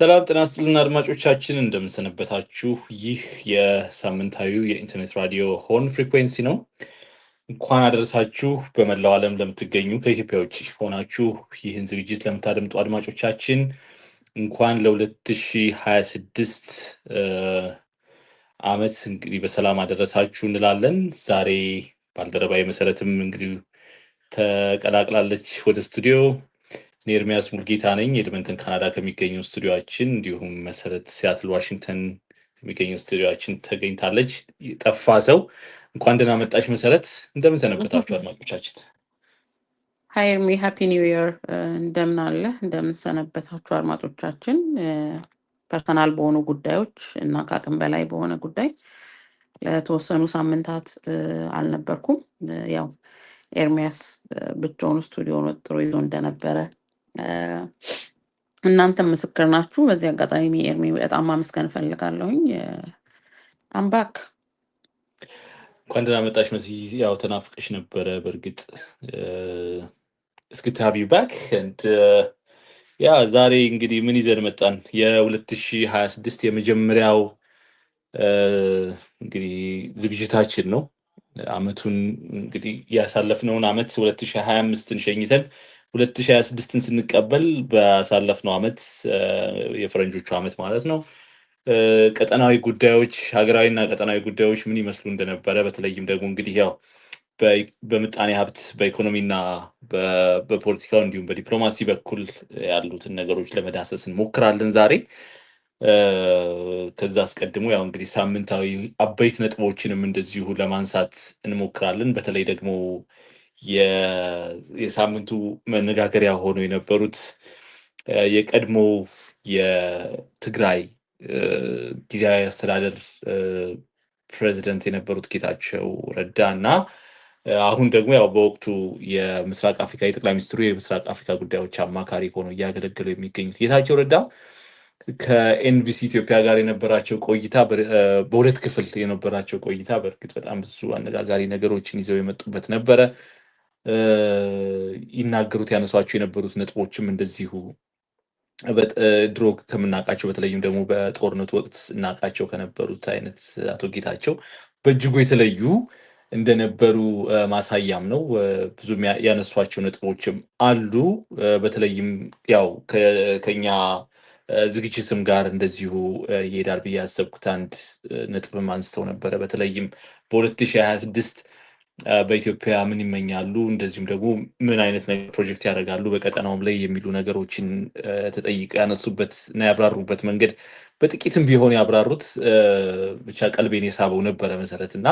ሰላም ጤና ይስጥልን አድማጮቻችን፣ እንደምንሰነበታችሁ። ይህ የሳምንታዊው የኢንተርኔት ራዲዮ ሆርን ፍሪኩዌንሲ ነው። እንኳን አደረሳችሁ። በመላው ዓለም ለምትገኙ ከኢትዮጵያ ውጭ ሆናችሁ ይህን ዝግጅት ለምታደምጡ አድማጮቻችን እንኳን ለ2026 ዓመት እንግዲህ በሰላም አደረሳችሁ እንላለን። ዛሬ ባልደረባዊ መሰረትም እንግዲህ ተቀላቅላለች ወደ ስቱዲዮ። እኔ ኤርሚያስ ሙልጌታ ነኝ፣ ኤድመንተን ካናዳ ከሚገኘው ስቱዲዮአችን፣ እንዲሁም መሰረት ሲያትል ዋሽንግተን ከሚገኘው ስቱዲዮአችን ተገኝታለች። ጠፋ ሰው እንኳን ደህና መጣሽ መሰረት። እንደምን ሰነበታችሁ አድማጮቻችን? ሀይ ኤርሚ፣ ሃፒ ኒው ይር። እንደምን አለ እንደምን ሰነበታችሁ አድማጮቻችን። ፐርሰናል በሆኑ ጉዳዮች እና ከአቅም በላይ በሆነ ጉዳይ ለተወሰኑ ሳምንታት አልነበርኩም። ያው ኤርሚያስ ብቻውን ስቱዲዮን ወጥሮ ይዞ እንደነበረ እናንተም ምስክር ናችሁ። በዚህ አጋጣሚ ኤርሚ በጣም ማመስገን እፈልጋለሁኝ። አምባክ እንኳን ደህና መጣሽ መሲ። ያው ተናፍቀሽ ነበረ በእርግጥ እስኪ ሃቭ ዩ ባክ ኤንድ ያ ዛሬ እንግዲህ ምን ይዘን መጣን? የ2026 የመጀመሪያው እንግዲህ ዝግጅታችን ነው። አመቱን እንግዲህ ያሳለፍነውን አመት 2025ን ሸኝተን 2026ን ስንቀበል ባሳለፍነው አመት የፈረንጆቹ አመት ማለት ነው ቀጠናዊ ጉዳዮች፣ ሀገራዊና ቀጠናዊ ጉዳዮች ምን ይመስሉ እንደነበረ በተለይም ደግሞ እንግዲህ ያው በምጣኔ ሀብት በኢኮኖሚና በፖለቲካው እንዲሁም በዲፕሎማሲ በኩል ያሉትን ነገሮች ለመዳሰስ እንሞክራለን ዛሬ። ከዛ አስቀድሞ ያው እንግዲህ ሳምንታዊ አበይት ነጥቦችንም እንደዚሁ ለማንሳት እንሞክራለን። በተለይ ደግሞ የሳምንቱ መነጋገሪያ ሆኖ የነበሩት የቀድሞ የትግራይ ጊዜያዊ አስተዳደር ፕሬዚደንት የነበሩት ጌታቸው ረዳ እና አሁን ደግሞ ያው በወቅቱ የምስራቅ አፍሪካ የጠቅላይ ሚኒስትሩ የምስራቅ አፍሪካ ጉዳዮች አማካሪ ሆነው እያገለገሉ የሚገኙት ጌታቸው ረዳ ከኤንቢሲ ኢትዮጵያ ጋር የነበራቸው ቆይታ በሁለት ክፍል የነበራቸው ቆይታ በእርግጥ በጣም ብዙ አነጋጋሪ ነገሮችን ይዘው የመጡበት ነበረ። ይናገሩት ያነሷቸው የነበሩት ነጥቦችም እንደዚሁ ድሮ ከምናውቃቸው በተለይም ደግሞ በጦርነቱ ወቅት እናውቃቸው ከነበሩት አይነት አቶ ጌታቸው በእጅጉ የተለዩ እንደነበሩ ማሳያም ነው። ብዙ ያነሷቸው ነጥቦችም አሉ። በተለይም ያው ከኛ ዝግጅትም ጋር እንደዚሁ ይሄዳል ብዬ ያሰብኩት አንድ ነጥብም አንስተው ነበረ። በተለይም በ2026 በኢትዮጵያ ምን ይመኛሉ፣ እንደዚሁም ደግሞ ምን አይነት ነገር ፕሮጀክት ያደርጋሉ በቀጠናውም ላይ የሚሉ ነገሮችን ተጠይቀው ያነሱበት እና ያብራሩበት መንገድ በጥቂትም ቢሆን ያብራሩት ብቻ ቀልቤን የሳበው ነበረ መሰረት እና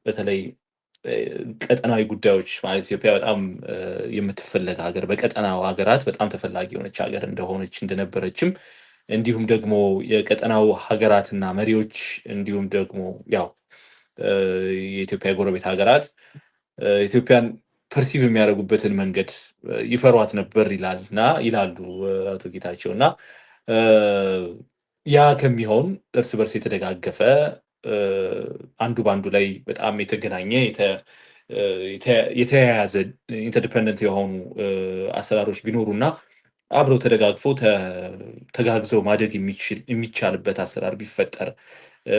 በተለይ ቀጠናዊ ጉዳዮች ማለት ኢትዮጵያ በጣም የምትፈለግ ሀገር፣ በቀጠናው ሀገራት በጣም ተፈላጊ የሆነች ሀገር እንደሆነች እንደነበረችም እንዲሁም ደግሞ የቀጠናው ሀገራትና መሪዎች እንዲሁም ደግሞ ያው የኢትዮጵያ የጎረቤት ሀገራት ኢትዮጵያን ፐርሲቭ የሚያደርጉበትን መንገድ ይፈሯት ነበር ይላሉ አቶ ጌታቸው እና ያ ከሚሆን እርስ በርስ የተደጋገፈ አንዱ በአንዱ ላይ በጣም የተገናኘ የተያያዘ ኢንተርዲፐንደንት የሆኑ አሰራሮች ቢኖሩና አብረው ተደጋግፈው ተጋግዘው ማደግ የሚቻልበት አሰራር ቢፈጠር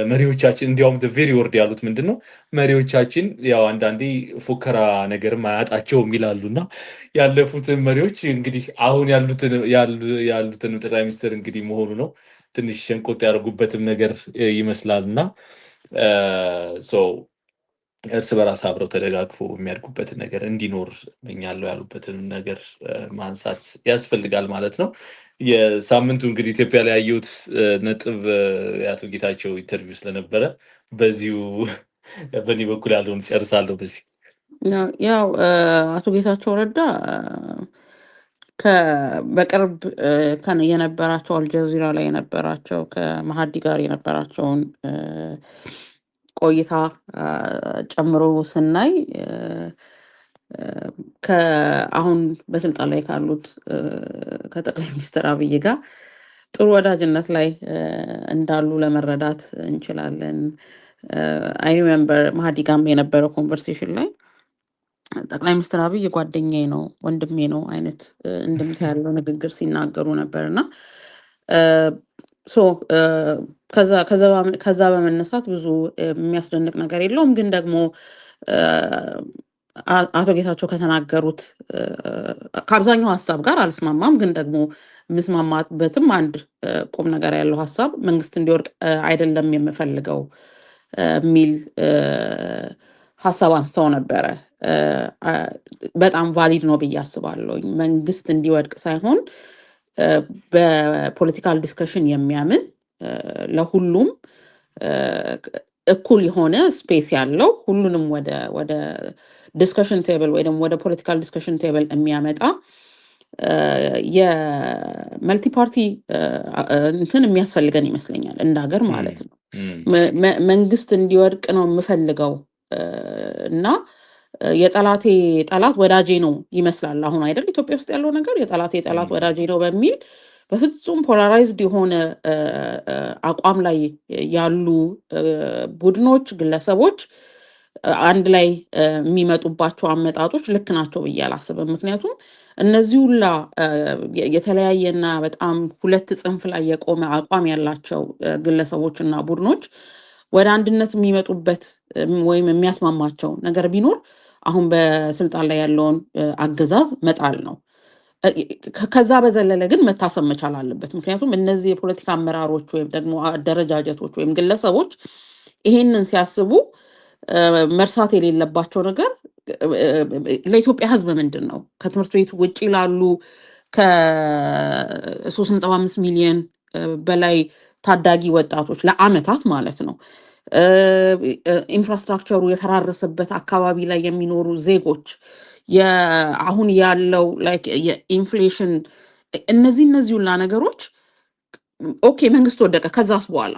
መሪዎቻችን እንዲያውም ቬሪ ወርድ ያሉት ምንድን ነው መሪዎቻችን ያው አንዳንዴ ፉከራ ነገርም አያጣቸውም ይላሉና ያለፉትን መሪዎች እንግዲህ አሁን ያሉትን ጠቅላይ ሚኒስትር እንግዲህ መሆኑ ነው ትንሽ ሸንቆጥ ያደርጉበትም ነገር ይመስላል እና እርስ በራስ አብረው ተደጋግፎ የሚያድጉበትን ነገር እንዲኖር እመኛለሁ ያሉበትን ነገር ማንሳት ያስፈልጋል ማለት ነው። የሳምንቱ እንግዲህ ኢትዮጵያ ላይ ያየሁት ነጥብ የአቶ ጌታቸው ኢንተርቪው ስለነበረ በዚሁ በእኔ በኩል ያለውን ጨርሳለሁ። በዚህ ያው አቶ ጌታቸው ረዳ በቅርብ የነበራቸው አልጀዚራ ላይ የነበራቸው ከመሀዲ ጋር የነበራቸውን ቆይታ ጨምሮ ስናይ አሁን በስልጣን ላይ ካሉት ከጠቅላይ ሚኒስትር አብይ ጋር ጥሩ ወዳጅነት ላይ እንዳሉ ለመረዳት እንችላለን። አይ ሪሜምበር መሀዲ ጋርም የነበረው ኮንቨርሴሽን ላይ ጠቅላይ ሚኒስትር አብይ ጓደኛዬ ነው ወንድሜ ነው አይነት እንድምታ ያለው ንግግር ሲናገሩ ነበርና ሶ ከዛ በመነሳት ብዙ የሚያስደንቅ ነገር የለውም። ግን ደግሞ አቶ ጌታቸው ከተናገሩት ከአብዛኛው ሀሳብ ጋር አልስማማም። ግን ደግሞ የምስማማበትም አንድ ቁም ነገር ያለው ሀሳብ መንግስት እንዲወድቅ አይደለም የምፈልገው የሚል ሀሳብ አንስተው ነበረ። በጣም ቫሊድ ነው ብዬ አስባለሁ። መንግስት እንዲወድቅ ሳይሆን በፖለቲካል ዲስከሽን የሚያምን ለሁሉም እኩል የሆነ ስፔስ ያለው ሁሉንም ወደ ዲስከሽን ቴብል ወይ ደግሞ ወደ ፖለቲካል ዲስከሽን ቴብል የሚያመጣ የመልቲ ፓርቲ እንትን የሚያስፈልገን ይመስለኛል እንደ ሀገር ማለት ነው። መንግስት እንዲወድቅ ነው የምፈልገው እና የጠላቴ ጠላት ወዳጄ ነው ይመስላል አሁን አይደል ኢትዮጵያ ውስጥ ያለው ነገር የጠላቴ ጠላት ወዳጄ ነው በሚል በፍጹም ፖላራይዝድ የሆነ አቋም ላይ ያሉ ቡድኖች፣ ግለሰቦች አንድ ላይ የሚመጡባቸው አመጣጦች ልክ ናቸው ብዬ አላስብም። ምክንያቱም እነዚህ ሁላ የተለያየና በጣም ሁለት ጽንፍ ላይ የቆመ አቋም ያላቸው ግለሰቦችና ቡድኖች ወደ አንድነት የሚመጡበት ወይም የሚያስማማቸው ነገር ቢኖር አሁን በስልጣን ላይ ያለውን አገዛዝ መጣል ነው። ከዛ በዘለለ ግን መታሰብ መቻል አለበት። ምክንያቱም እነዚህ የፖለቲካ አመራሮች ወይም ደግሞ አደረጃጀቶች ወይም ግለሰቦች ይሄንን ሲያስቡ መርሳት የሌለባቸው ነገር ለኢትዮጵያ ሕዝብ ምንድን ነው ከትምህርት ቤቱ ውጭ ላሉ ከ3.5 ሚሊዮን በላይ ታዳጊ ወጣቶች ለአመታት ማለት ነው ኢንፍራስትራክቸሩ የፈራረሰበት አካባቢ ላይ የሚኖሩ ዜጎች አሁን ያለው ላይክ የኢንፍሌሽን እነዚህ ሁላ ነገሮች ኦኬ መንግስት ወደቀ ከዛስ በኋላ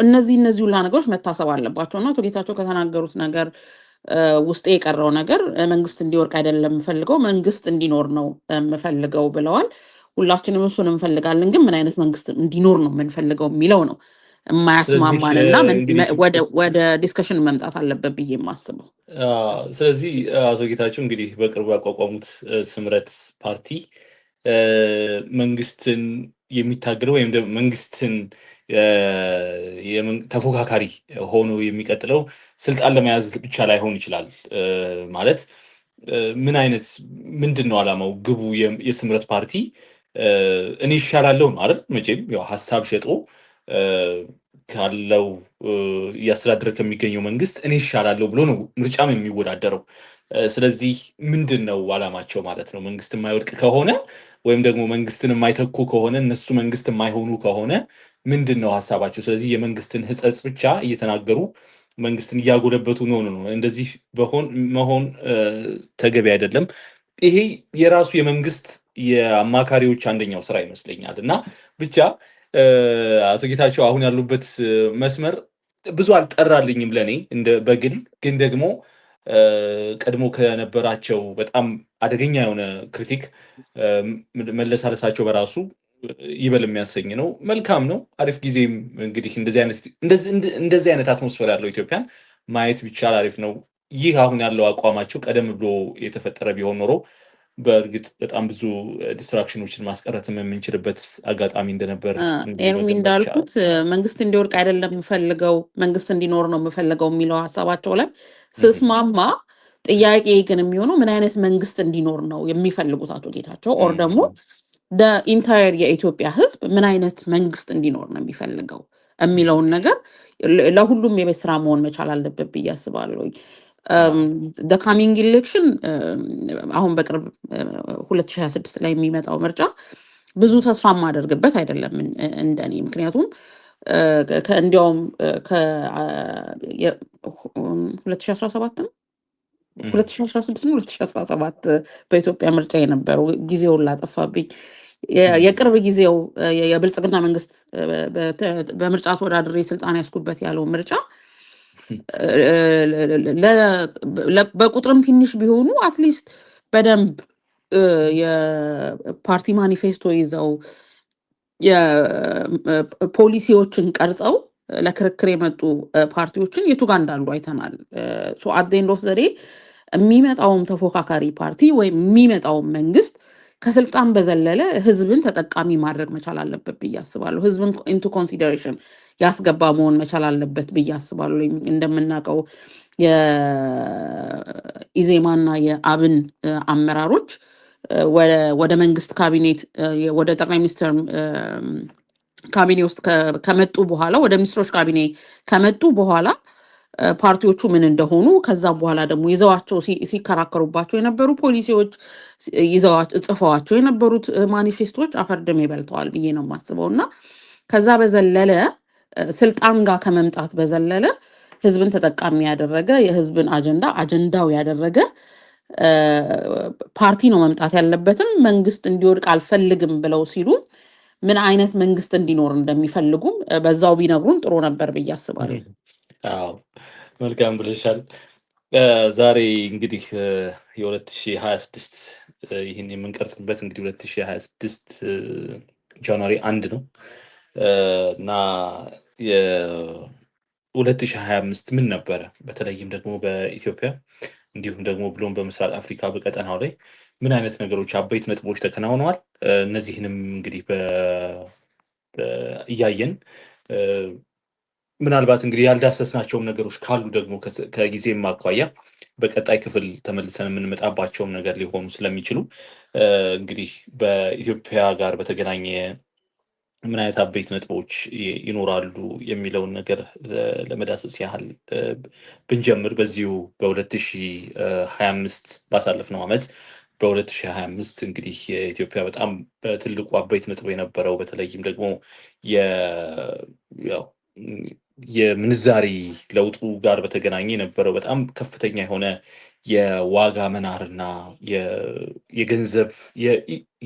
እነዚህ ሁላ ነገሮች መታሰብ አለባቸው እና አቶ ጌታቸው ከተናገሩት ነገር ውስጥ የቀረው ነገር መንግስት እንዲወርቅ አይደለም የምፈልገው መንግስት እንዲኖር ነው የምፈልገው ብለዋል። ሁላችንም እሱን እንፈልጋለን፣ ግን ምን አይነት መንግስት እንዲኖር ነው የምንፈልገው የሚለው ነው የማያስማማንና ወደ ዲስከሽን መምጣት አለበት ብዬ የማስበው። ስለዚህ አቶ ጌታቸው እንግዲህ በቅርቡ ያቋቋሙት ስምረት ፓርቲ መንግስትን የሚታገለው ወይም ደግሞ መንግስትን ተፎካካሪ ሆኖ የሚቀጥለው ስልጣን ለመያዝ ብቻ ላይሆን ይችላል። ማለት ምንድን ነው ዓላማው? ግቡ የስምረት ፓርቲ እኔ ይሻላለሁ ነው አይደል? መቼም ያው ሀሳብ ሸጦ ካለው እያስተዳደረ ከሚገኘው መንግስት እኔ ይሻላለሁ ብሎ ነው ምርጫም የሚወዳደረው። ስለዚህ ምንድን ነው ዓላማቸው ማለት ነው? መንግስት የማይወድቅ ከሆነ ወይም ደግሞ መንግስትን የማይተኩ ከሆነ እነሱ መንግስት የማይሆኑ ከሆነ ምንድን ነው ሀሳባቸው? ስለዚህ የመንግስትን ሕጸጽ ብቻ እየተናገሩ መንግስትን እያጎለበቱ ነው። እንደዚህ መሆን ተገቢ አይደለም። ይሄ የራሱ የመንግስት የአማካሪዎች አንደኛው ስራ ይመስለኛል። እና ብቻ አቶ ጌታቸው አሁን ያሉበት መስመር ብዙ አልጠራልኝም ለእኔ በግል ግን ደግሞ ቀድሞ ከነበራቸው በጣም አደገኛ የሆነ ክሪቲክ መለሳለሳቸው በራሱ ይበል የሚያሰኝ ነው። መልካም ነው። አሪፍ ጊዜም እንግዲህ እንደዚህ አይነት አትሞስፌር ያለው ኢትዮጵያን ማየት ቢቻል አሪፍ ነው። ይህ አሁን ያለው አቋማቸው ቀደም ብሎ የተፈጠረ ቢሆን ኖሮ በእርግጥ በጣም ብዙ ዲስትራክሽኖችን ማስቀረትም የምንችልበት አጋጣሚ እንደነበር ኤርሚ እንዳልኩት መንግስት እንዲወድቅ አይደለም የምፈልገው መንግስት እንዲኖር ነው የምፈልገው የሚለው ሀሳባቸው ላይ ስስማማ፣ ጥያቄ ግን የሚሆነው ምን አይነት መንግስት እንዲኖር ነው የሚፈልጉት አቶ ጌታቸው? ኦር ደግሞ ኢንታየር የኢትዮጵያ ሕዝብ ምን አይነት መንግስት እንዲኖር ነው የሚፈልገው የሚለውን ነገር ለሁሉም የቤት ስራ መሆን መቻል አለበት ብዬ አስባለሁ። ካሚንግ ኢሌክሽን አሁን በቅርብ 2026 ላይ የሚመጣው ምርጫ ብዙ ተስፋ የማደርግበት አይደለም እንደኔ። ምክንያቱም እንዲያውም 2017 ነው 2016 ነው 2017 በኢትዮጵያ ምርጫ የነበረው ጊዜውን ላጠፋብኝ የቅርብ ጊዜው የብልጽግና መንግስት በምርጫ ተወዳድሬ ስልጣን ያስኩበት ያለው ምርጫ በቁጥርም ትንሽ ቢሆኑ አትሊስት በደንብ የፓርቲ ማኒፌስቶ ይዘው የፖሊሲዎችን ቀርጸው ለክርክር የመጡ ፓርቲዎችን የቱ ጋር እንዳሉ አይተናል። አት ዘ ኤንድ ኦፍ ዘ ዴይ የሚመጣውም ተፎካካሪ ፓርቲ ወይም የሚመጣውም መንግስት ከስልጣን በዘለለ ህዝብን ተጠቃሚ ማድረግ መቻል አለበት ብዬ አስባለሁ። ህዝብን ኢንቱ ኮንሲደሬሽን ያስገባ መሆን መቻል አለበት ብዬ አስባለሁ። እንደምናውቀው የኢዜማና የአብን አመራሮች ወደ መንግስት ካቢኔት ወደ ጠቅላይ ሚኒስትር ካቢኔ ውስጥ ከመጡ በኋላ ወደ ሚኒስትሮች ካቢኔ ከመጡ በኋላ ፓርቲዎቹ ምን እንደሆኑ ከዛ በኋላ ደግሞ ይዘዋቸው ሲከራከሩባቸው የነበሩ ፖሊሲዎች ጽፈዋቸው የነበሩት ማኒፌስቶዎች አፈርድም ይበልተዋል ብዬ ነው የማስበው። እና ከዛ በዘለለ ስልጣን ጋር ከመምጣት በዘለለ ህዝብን ተጠቃሚ ያደረገ የህዝብን አጀንዳው ያደረገ ፓርቲ ነው መምጣት ያለበትም። መንግስት እንዲወድቅ አልፈልግም ብለው ሲሉ ምን አይነት መንግስት እንዲኖር እንደሚፈልጉም በዛው ቢነግሩን ጥሩ ነበር ብዬ አስባለሁ። መልካም ብለሻል። ዛሬ እንግዲህ የ2026 ይህን የምንቀርጽበት እንግዲህ 2026 ጃንዋሪ 1 ነው እና የ2025 ምን ነበረ? በተለይም ደግሞ በኢትዮጵያ እንዲሁም ደግሞ ብሎም በምስራቅ አፍሪካ በቀጠናው ላይ ምን አይነት ነገሮች አበይት ነጥቦች ተከናውነዋል? እነዚህንም እንግዲህ እያየን ምናልባት እንግዲህ ያልዳሰስናቸውም ነገሮች ካሉ ደግሞ ከጊዜም አኳያ በቀጣይ ክፍል ተመልሰን የምንመጣባቸውም ነገር ሊሆኑ ስለሚችሉ እንግዲህ በኢትዮጵያ ጋር በተገናኘ ምን አይነት አበይት ነጥቦች ይኖራሉ የሚለውን ነገር ለመዳሰስ ያህል ብንጀምር በዚሁ በ2025 ባሳለፍነው ዓመት በ2025 እንግዲህ የኢትዮጵያ በጣም በትልቁ አበይት ነጥብ የነበረው በተለይም ደግሞ የምንዛሪ ለውጡ ጋር በተገናኘ የነበረው በጣም ከፍተኛ የሆነ የዋጋ መናርና የገንዘብ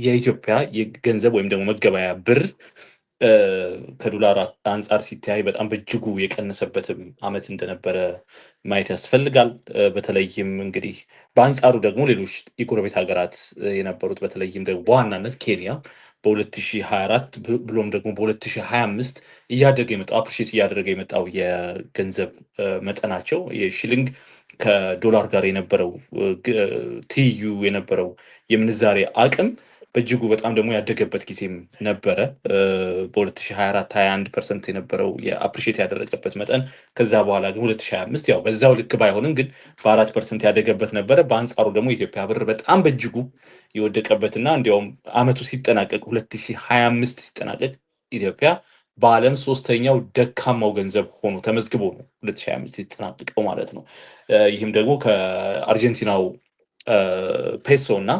የኢትዮጵያ የገንዘብ ወይም ደግሞ መገበያ ብር ከዶላር አንጻር ሲታይ በጣም በእጅጉ የቀነሰበትም ዓመት እንደነበረ ማየት ያስፈልጋል። በተለይም እንግዲህ በአንጻሩ ደግሞ ሌሎች የጎረቤት ሀገራት የነበሩት በተለይም ደግሞ በዋናነት ኬንያ በ2024 ብሎም ደግሞ በ2025 እያደገ የመጣው አፕሪሼት እያደረገ የመጣው የገንዘብ መጠናቸው የሺሊንግ ከዶላር ጋር የነበረው ትይዩ የነበረው የምንዛሬ አቅም በእጅጉ በጣም ደግሞ ያደገበት ጊዜም ነበረ። በ2024 21% የነበረው የአፕሪሼት ያደረገበት መጠን ከዛ በኋላ ግን 2025 ያው በዛው ልክ ባይሆንም ግን በ4% ያደገበት ነበረ። በአንጻሩ ደግሞ የኢትዮጵያ ብር በጣም በእጅጉ የወደቀበትና እንዲያውም አመቱ ሲጠናቀቅ 2025 ሲጠናቀቅ ኢትዮጵያ በዓለም ሶስተኛው ደካማው ገንዘብ ሆኖ ተመዝግቦ ነው 2025 የተጠናቀቀው ማለት ነው። ይህም ደግሞ ከአርጀንቲናው ፔሶ እና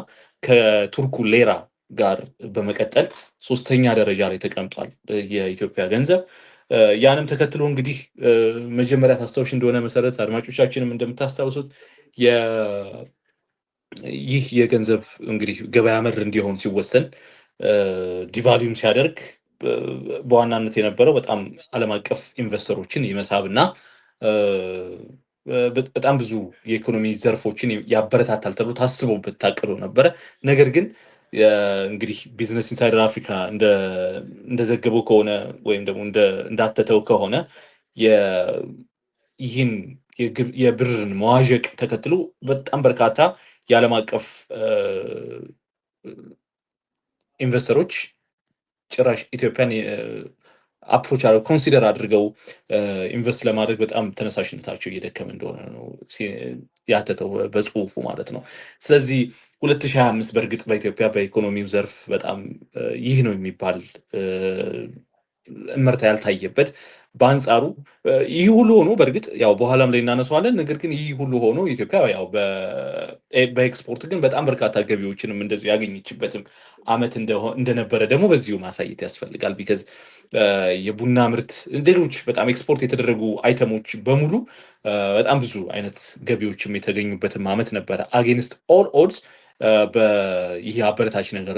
ከቱርኩ ሌራ ጋር በመቀጠል ሶስተኛ ደረጃ ላይ ተቀምጧል የኢትዮጵያ ገንዘብ። ያንም ተከትሎ እንግዲህ መጀመሪያ ታስታውሽ እንደሆነ መሰረት አድማጮቻችንም እንደምታስታውሱት ይህ የገንዘብ እንግዲህ ገበያ መር እንዲሆን ሲወሰን ዲቫሉም ሲያደርግ በዋናነት የነበረው በጣም ዓለም አቀፍ ኢንቨስተሮችን የመሳብ እና በጣም ብዙ የኢኮኖሚ ዘርፎችን ያበረታታል ተብሎ ታስቦበት ታቅዶ ነበረ። ነገር ግን እንግዲህ ቢዝነስ ኢንሳይደር አፍሪካ እንደዘገበው ከሆነ ወይም ደግሞ እንዳተተው ከሆነ ይህን የብርን መዋዠቅ ተከትሎ በጣም በርካታ የዓለም አቀፍ ኢንቨስተሮች ጭራሽ ኢትዮጵያን አፕሮች አድርገው ኮንሲደር አድርገው ኢንቨስት ለማድረግ በጣም ተነሳሽነታቸው እየደከመ እንደሆነ ነው ያተተው በጽሁፉ ማለት ነው። ስለዚህ 2025 በእርግጥ በኢትዮጵያ በኢኮኖሚው ዘርፍ በጣም ይህ ነው የሚባል እመርታ ያልታየበት፣ በአንጻሩ ይህ ሁሉ ሆኖ በእርግጥ ያው በኋላም ላይ እናነሳዋለን። ነገር ግን ይህ ሁሉ ሆኖ ኢትዮጵያ ያው በኤክስፖርት ግን በጣም በርካታ ገቢዎችንም እንደዚሁ ያገኘችበትም ዓመት እንደነበረ ደግሞ በዚሁ ማሳየት ያስፈልጋል። ቢከዝ የቡና ምርት፣ ሌሎች በጣም ኤክስፖርት የተደረጉ አይተሞች በሙሉ በጣም ብዙ አይነት ገቢዎችም የተገኙበትም ዓመት ነበረ። አጌንስት ኦል ኦድስ ይህ አበረታች ነገር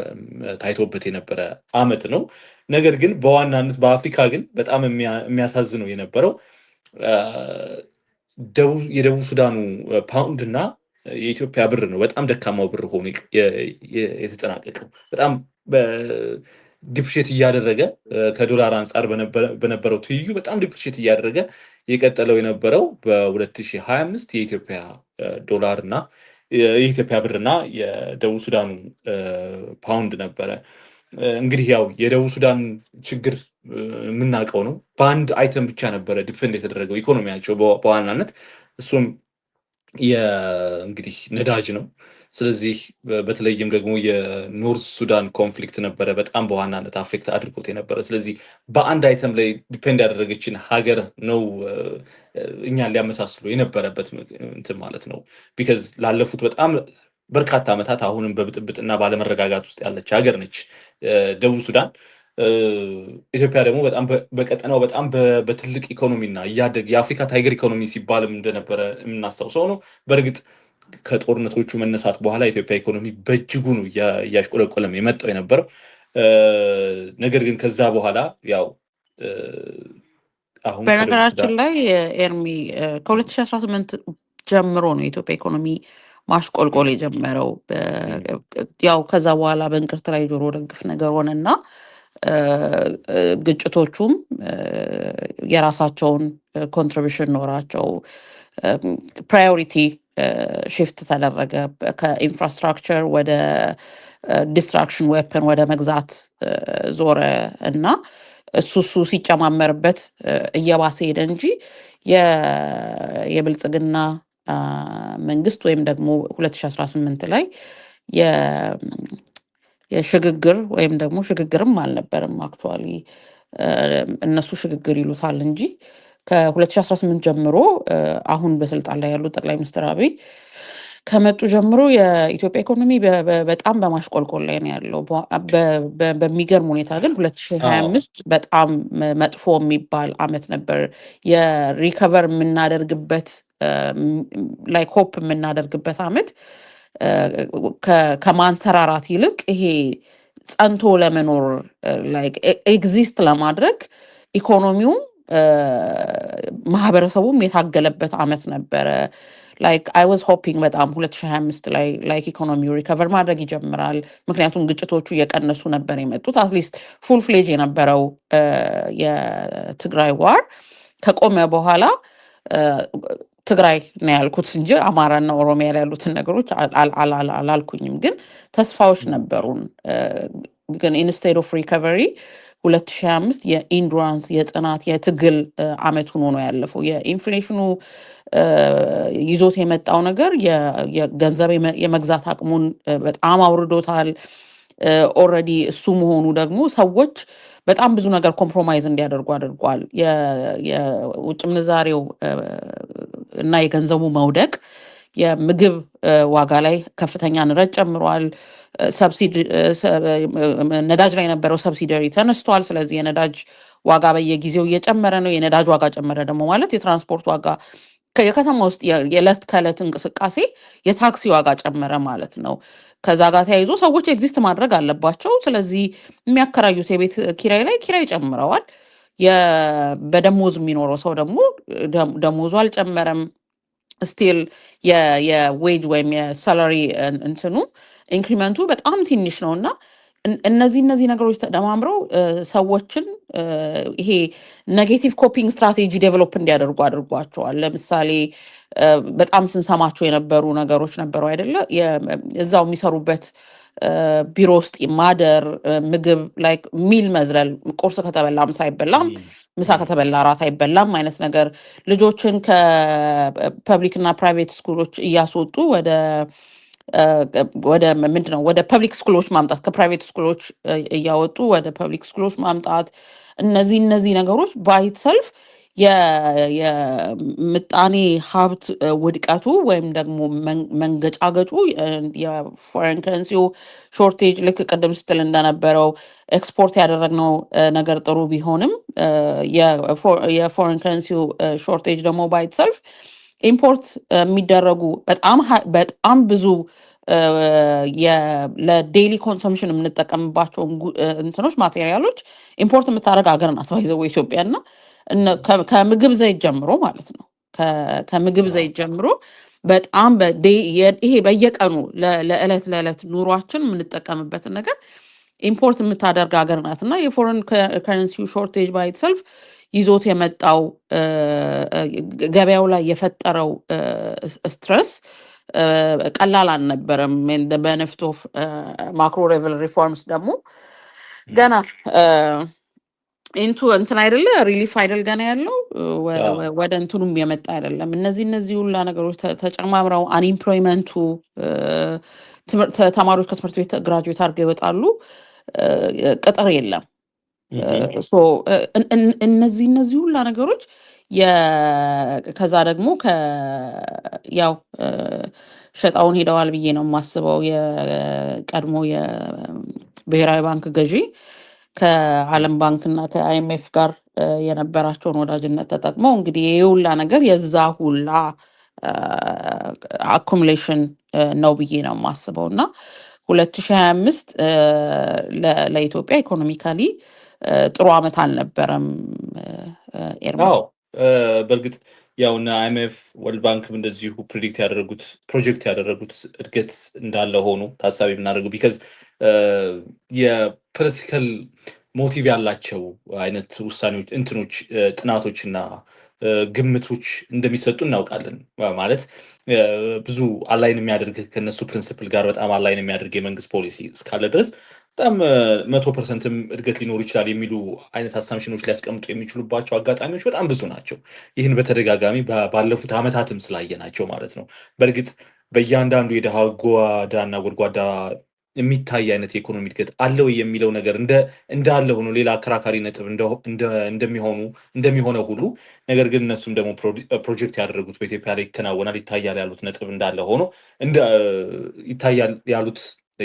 ታይቶበት የነበረ ዓመት ነው። ነገር ግን በዋናነት በአፍሪካ ግን በጣም የሚያሳዝነው የነበረው የደቡብ ሱዳኑ ፓውንድ እና የኢትዮጵያ ብር ነው። በጣም ደካማው ብር ሆኖ የተጠናቀቀው በጣም ዲፕሪሼት እያደረገ ከዶላር አንጻር በነበረው ትይዩ በጣም ዲፕሪሼት እያደረገ የቀጠለው የነበረው በ2025 የኢትዮጵያ ዶላር እና የኢትዮጵያ ብርና የደቡብ ሱዳኑ ፓውንድ ነበረ። እንግዲህ ያው የደቡብ ሱዳን ችግር የምናውቀው ነው። በአንድ አይተም ብቻ ነበረ ዲፌንድ የተደረገው ኢኮኖሚያቸው በዋናነት እሱም እንግዲህ ነዳጅ ነው። ስለዚህ በተለይም ደግሞ የኖርዝ ሱዳን ኮንፍሊክት ነበረ በጣም በዋናነት አፌክት አድርጎት የነበረ። ስለዚህ በአንድ አይተም ላይ ዲፔንድ ያደረገችን ሀገር ነው እኛን ሊያመሳስሉ የነበረበት እንትን ማለት ነው። ቢካዝ ላለፉት በጣም በርካታ ዓመታት አሁንም በብጥብጥና ባለመረጋጋት ውስጥ ያለች ሀገር ነች ደቡብ ሱዳን። ኢትዮጵያ ደግሞ በጣም በቀጠናው በጣም በትልቅ ኢኮኖሚና እያደገ የአፍሪካ ታይገር ኢኮኖሚ ሲባልም እንደነበረ የምናስታውሰው ነው። በእርግጥ ከጦርነቶቹ መነሳት በኋላ የኢትዮጵያ ኢኮኖሚ በእጅጉ ነው እያሽቆለቆለም የመጣው የነበረው። ነገር ግን ከዛ በኋላ ያው አሁን በነገራችን ላይ ኤርሚ ከ2018 ጀምሮ ነው የኢትዮጵያ ኢኮኖሚ ማሽቆልቆል የጀመረው። ያው ከዛ በኋላ በእንቅርት ላይ ጆሮ ደግፍ ነገር ሆነና ግጭቶቹም የራሳቸውን ኮንትሪቢሽን ኖራቸው ፕራዮሪቲ ሽፍት ተደረገ ከኢንፍራስትራክቸር ወደ ዲስትራክሽን ዌፐን ወደ መግዛት ዞረ እና እሱ ሲጨማመርበት እየባሰ ሄደ እንጂ የብልጽግና መንግስት ወይም ደግሞ 2018 ላይ የሽግግር ወይም ደግሞ ሽግግርም አልነበረም። አክቹዋሊ እነሱ ሽግግር ይሉታል እንጂ ከ2018 ጀምሮ አሁን በስልጣን ላይ ያሉት ጠቅላይ ሚኒስትር አብይ ከመጡ ጀምሮ የኢትዮጵያ ኢኮኖሚ በጣም በማሽቆልቆል ላይ ነው ያለው። በሚገርም ሁኔታ ግን 2025 በጣም መጥፎ የሚባል አመት ነበር። የሪከቨር የምናደርግበት ላይ ሆፕ የምናደርግበት አመት ከማንሰራራት ይልቅ ይሄ ጸንቶ ለመኖር ላይክ ኤግዚስት ለማድረግ ኢኮኖሚውም ማህበረሰቡም የታገለበት አመት ነበረ። ላይክ አይ ዋዝ ሆፒንግ በጣም 2025 ላይ ላይክ ኢኮኖሚው ሪከቨር ማድረግ ይጀምራል። ምክንያቱም ግጭቶቹ እየቀነሱ ነበር የመጡት። አትሊስት ፉል ፍሌጅ የነበረው የትግራይ ዋር ከቆመ በኋላ ትግራይ ነው ያልኩት እንጂ አማራና ኦሮሚያ ላይ ያሉትን ነገሮች አላልኩኝም። ግን ተስፋዎች ነበሩን። ግን ኢንስቴድ ኦፍ ሪከቨሪ 2025 የኢንዱራንስ የጽናት የትግል አመት ሆኖ ነው ያለፈው። የኢንፍሌሽኑ ይዞት የመጣው ነገር የገንዘብ የመግዛት አቅሙን በጣም አውርዶታል። ኦልሬዲ እሱ መሆኑ ደግሞ ሰዎች በጣም ብዙ ነገር ኮምፕሮማይዝ እንዲያደርጉ አድርጓል። የውጭ ምንዛሬው እና የገንዘቡ መውደቅ የምግብ ዋጋ ላይ ከፍተኛ ንረት ጨምሯል። ነዳጅ ላይ የነበረው ሰብሲደሪ ተነስቷል። ስለዚህ የነዳጅ ዋጋ በየጊዜው እየጨመረ ነው። የነዳጅ ዋጋ ጨመረ ደግሞ ማለት የትራንስፖርት ዋጋ የከተማ ውስጥ የዕለት ከዕለት እንቅስቃሴ የታክሲ ዋጋ ጨመረ ማለት ነው። ከዛ ጋር ተያይዞ ሰዎች ኤግዚስት ማድረግ አለባቸው። ስለዚህ የሚያከራዩት የቤት ኪራይ ላይ ኪራይ ጨምረዋል። በደሞዝ የሚኖረው ሰው ደግሞ ደሞዙ አልጨመረም። ስቲል የዌጅ ወይም የሳላሪ እንትኑ ኢንክሪመንቱ በጣም ትንሽ ነው እና እነዚህ ነገሮች ተደማምረው ሰዎችን ይሄ ኔጌቲቭ ኮፒንግ ስትራቴጂ ዴቨሎፕ እንዲያደርጉ አድርጓቸዋል። ለምሳሌ በጣም ስንሰማቸው የነበሩ ነገሮች ነበሩ አይደለ? እዛው የሚሰሩበት ቢሮ ውስጥ ማደር፣ ምግብ ላይ ሚል መዝለል፣ ቁርስ ከተበላ ምሳ አይበላም፣ ምሳ ከተበላ ራት አይበላም አይነት ነገር ልጆችን ከፐብሊክ እና ፕራይቬት ስኩሎች እያስወጡ ወደ ምንድነው ወደ ፐብሊክ ስኩሎች ማምጣት፣ ከፕራይቬት ስኩሎች እያወጡ ወደ ፐብሊክ ስኩሎች ማምጣት። እነዚህ ነገሮች ባይት ሰልፍ የምጣኔ ሀብት ውድቀቱ ወይም ደግሞ መንገጫገጩ የፎሬን ከረንሲው ሾርቴጅ ልክ ቅድም ስትል እንደነበረው ኤክስፖርት ያደረግነው ነገር ጥሩ ቢሆንም የፎሬን ከረንሲው ሾርቴጅ ደግሞ ባይት ሰልፍ ኢምፖርት የሚደረጉ በጣም ብዙ ለዴይሊ ኮንሰምሽን የምንጠቀምባቸው እንትኖች ማቴሪያሎች ኢምፖርት የምታደረግ ሀገር ናት ይዘው ኢትዮጵያ እና ከምግብ ዘይት ጀምሮ ማለት ነው። ከምግብ ዘይት ጀምሮ በጣም ይሄ በየቀኑ ለዕለት ኑሯችን የምንጠቀምበትን ነገር ኢምፖርት የምታደርግ ሀገር ናት እና የፎሬን ከረንሲው ሾርቴጅ ባይት ሰልፍ ይዞት የመጣው ገበያው ላይ የፈጠረው ስትረስ ቀላል አልነበረም። በነፍት ኦፍ ማክሮ ሌቨል ሪፎርምስ ደግሞ ገና ኢንቱ እንትን አይደለ ሪሊፍ አይደል ገና ያለው ወደ እንትኑም የመጣ አይደለም። እነዚህ ሁላ ነገሮች ተጨማምረው አንኢምፕሎይመንቱ ተማሪዎች ከትምህርት ቤት ግራጁዌት አድርገው ይወጣሉ፣ ቅጥር የለም። እነዚህ ሁላ ነገሮች ከዛ ደግሞ ያው ሸጣውን ሄደዋል ብዬ ነው የማስበው። የቀድሞ የብሔራዊ ባንክ ገዢ ከዓለም ባንክ እና ከአይኤምኤፍ ጋር የነበራቸውን ወዳጅነት ተጠቅመው እንግዲህ ይህ ሁላ ነገር የዛ ሁላ አኩሙሌሽን ነው ብዬ ነው የማስበው። እና 2025 ለኢትዮጵያ ኢኮኖሚካሊ ጥሩ ዓመት አልነበረም። ኤርማ በእርግጥ ያው እና አይኤምኤፍ ወርልድ ባንክም እንደዚሁ ፕሮጀክት ያደረጉት እድገት እንዳለ ሆኖ ታሳቢ የምናደርገው ቢካዝ የፖለቲካል ሞቲቭ ያላቸው አይነት ውሳኔዎች እንትኖች ጥናቶች እና ግምቶች እንደሚሰጡ እናውቃለን። ማለት ብዙ አላይን የሚያደርግ ከነሱ ፕሪንሲፕል ጋር በጣም አላይን የሚያደርግ የመንግስት ፖሊሲ እስካለ ድረስ በጣም 100%ም እድገት ሊኖር ይችላል የሚሉ አይነት አሳምሽኖች ሊያስቀምጡ የሚችሉባቸው አጋጣሚዎች በጣም ብዙ ናቸው። ይህን በተደጋጋሚ ባለፉት ዓመታትም ስላየናቸው ማለት ነው። በእርግጥ በእያንዳንዱ የድሃ ጓዳና ጎድጓዳ የሚታይ አይነት የኢኮኖሚ እድገት አለ ወይ የሚለው ነገር እንዳለ ሆኖ ሌላ አከራካሪ ነጥብ እንደሚሆነው ሁሉ ነገር ግን እነሱም ደግሞ ፕሮጀክት ያደረጉት በኢትዮጵያ ላይ ይከናወናል ይታያል ያሉት ነጥብ እንዳለ ሆኖ ይታያል ያሉት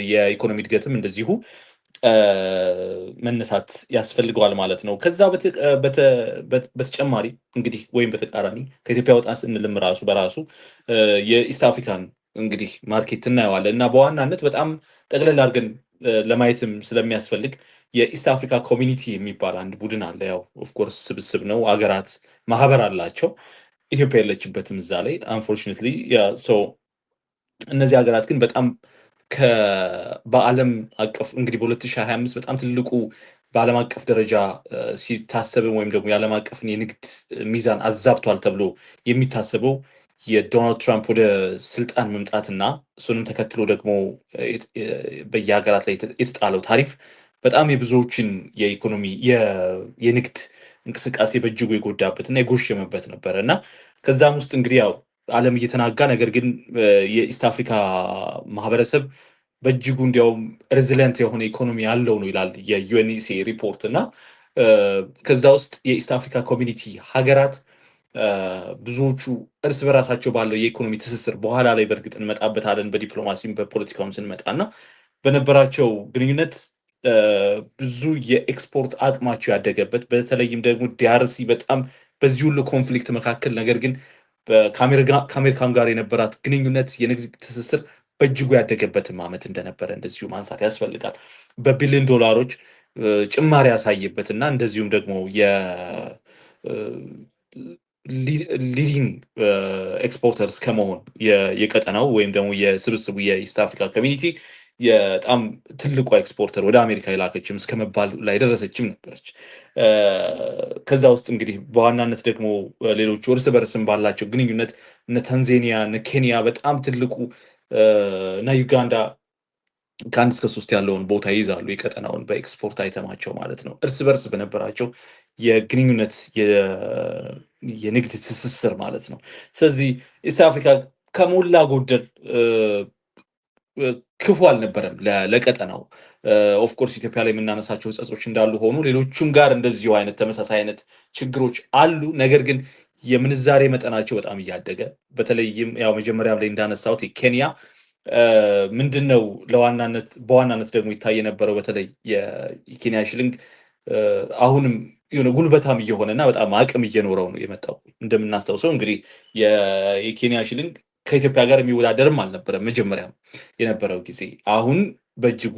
የኢኮኖሚ እድገትም እንደዚሁ መነሳት ያስፈልገዋል ማለት ነው። ከዛ በተጨማሪ እንግዲህ ወይም በተቃራኒ ከኢትዮጵያ ወጣ ስንልም በራሱ የኢስት አፍሪካን እንግዲህ ማርኬት እናየዋለን እና በዋናነት በጣም ጠቅለል አድርገን ለማየትም ስለሚያስፈልግ የኢስት አፍሪካ ኮሚኒቲ የሚባል አንድ ቡድን አለ። ያው ኦፍኮርስ ስብስብ ነው፣ አገራት ማህበር አላቸው። ኢትዮጵያ የለችበትም እዛ ላይ አንፎርቹኔትሊ። እነዚህ ሀገራት ግን በጣም በዓለም አቀፍ እንግዲህ በ2025 በጣም ትልቁ በዓለም አቀፍ ደረጃ ሲታሰብም ወይም ደግሞ የዓለም አቀፍን የንግድ ሚዛን አዛብቷል ተብሎ የሚታሰበው የዶናልድ ትራምፕ ወደ ስልጣን መምጣትና እሱንም ተከትሎ ደግሞ በየሀገራት ላይ የተጣለው ታሪፍ በጣም የብዙዎችን የኢኮኖሚ የንግድ እንቅስቃሴ በእጅጉ የጎዳበትና የጎሸመበት ነበረ እና ከዛም ውስጥ እንግዲህ ያው ዓለም እየተናጋ ነገር ግን የኢስት አፍሪካ ማህበረሰብ በእጅጉ እንዲያውም ሬዚሊየንት የሆነ ኢኮኖሚ ያለው ነው ይላል የዩኤንኢሲ ሪፖርት። እና ከዛ ውስጥ የኢስት አፍሪካ ኮሚኒቲ ሀገራት ብዙዎቹ እርስ በራሳቸው ባለው የኢኮኖሚ ትስስር በኋላ ላይ በእርግጥ እንመጣበታለን በዲፕሎማሲም በፖለቲካውም ስንመጣና በነበራቸው ግንኙነት ብዙ የኤክስፖርት አቅማቸው ያደገበት በተለይም ደግሞ ዲአርሲ በጣም በዚህ ሁሉ ኮንፍሊክት መካከል ነገር ግን ከአሜሪካን ጋር የነበራት ግንኙነት የንግድ ትስስር በእጅጉ ያደገበትም ዓመት እንደነበረ እንደዚሁ ማንሳት ያስፈልጋል። በቢሊዮን ዶላሮች ጭማሪ ያሳየበት እና እንደዚሁም ደግሞ ሊዲንግ ኤክስፖርተርስ ከመሆን የቀጠናው ወይም ደግሞ የስብስቡ የኢስት አፍሪካ ኮሚኒቲ በጣም ትልቋ ኤክስፖርተር ወደ አሜሪካ የላከችም እስከ መባል ላይ ደረሰችም ነበረች። ከዛ ውስጥ እንግዲህ በዋናነት ደግሞ ሌሎቹ እርስ በርስም ባላቸው ግንኙነት እነ ታንዛኒያ እነ ኬንያ በጣም ትልቁ እና ዩጋንዳ ከ1 እስከ 3 ያለውን ቦታ ይይዛሉ፣ የቀጠናውን በኤክስፖርት አይተማቸው ማለት ነው። እርስ በርስ በነበራቸው የግንኙነት የንግድ ትስስር ማለት ነው። ስለዚህ ኢስት አፍሪካ ከሞላ ጎደል ክፉ አልነበረም ለቀጠናው። ኦፍኮርስ ኢትዮጵያ ላይ የምናነሳቸው ጸጾች እንዳሉ ሆኑ ሌሎቹም ጋር እንደዚሁ አይነት ተመሳሳይ አይነት ችግሮች አሉ። ነገር ግን የምንዛሬ መጠናቸው በጣም እያደገ በተለይም ያው መጀመሪያም ላይ እንዳነሳሁት ኬንያ ምንድነው በዋናነት ደግሞ ይታይ የነበረው በተለይ የኬንያ ሽልንግ አሁንም የሆነ ጉልበታም እየሆነና በጣም አቅም እየኖረው ነው የመጣው። እንደምናስታውሰው እንግዲህ የኬንያ ሽልንግ ከኢትዮጵያ ጋር የሚወዳደርም አልነበረም መጀመሪያም የነበረው ጊዜ። አሁን በእጅጉ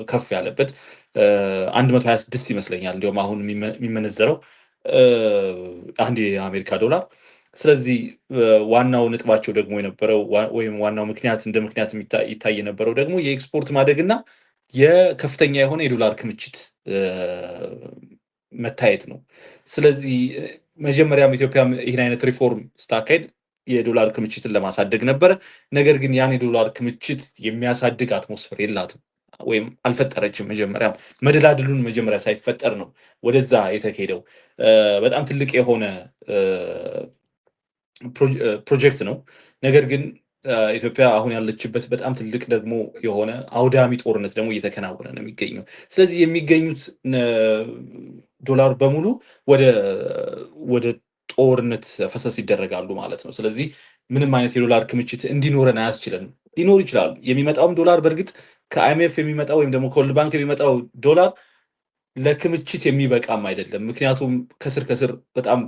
ከፍ ያለበት 126 ይመስለኛል እንዲሁም አሁን የሚመነዘረው አንድ የአሜሪካ ዶላር። ስለዚህ ዋናው ነጥባቸው ደግሞ የነበረው ወይም ዋናው እንደ ምክንያት ይታይ የነበረው ደግሞ የኤክስፖርት ማደግና የከፍተኛ የሆነ የዶላር ክምችት መታየት ነው። ስለዚህ መጀመሪያም ኢትዮጵያ ይህን አይነት ሪፎርም ስታካሄድ የዶላር ክምችትን ለማሳደግ ነበረ። ነገር ግን ያን የዶላር ክምችት የሚያሳድግ አትሞስፌር የላትም ወይም አልፈጠረችም። መጀመሪያ መደላድሉን መጀመሪያ ሳይፈጠር ነው ወደዛ የተካሄደው። በጣም ትልቅ የሆነ ፕሮጀክት ነው። ነገር ግን ኢትዮጵያ አሁን ያለችበት በጣም ትልቅ ደግሞ የሆነ አውዳሚ ጦርነት ደግሞ እየተከናወነ ነው የሚገኘው። ስለዚህ የሚገኙት ዶላር በሙሉ ወደ ጦርነት ፈሰስ ይደረጋሉ ማለት ነው። ስለዚህ ምንም አይነት የዶላር ክምችት እንዲኖረን አያስችለንም። ሊኖር ይችላሉ። የሚመጣውም ዶላር በእርግጥ ከአይኤምኤፍ የሚመጣው ወይም ደግሞ ከወርልድ ባንክ የሚመጣው ዶላር ለክምችት የሚበቃም አይደለም። ምክንያቱም ከስር ከስር በጣም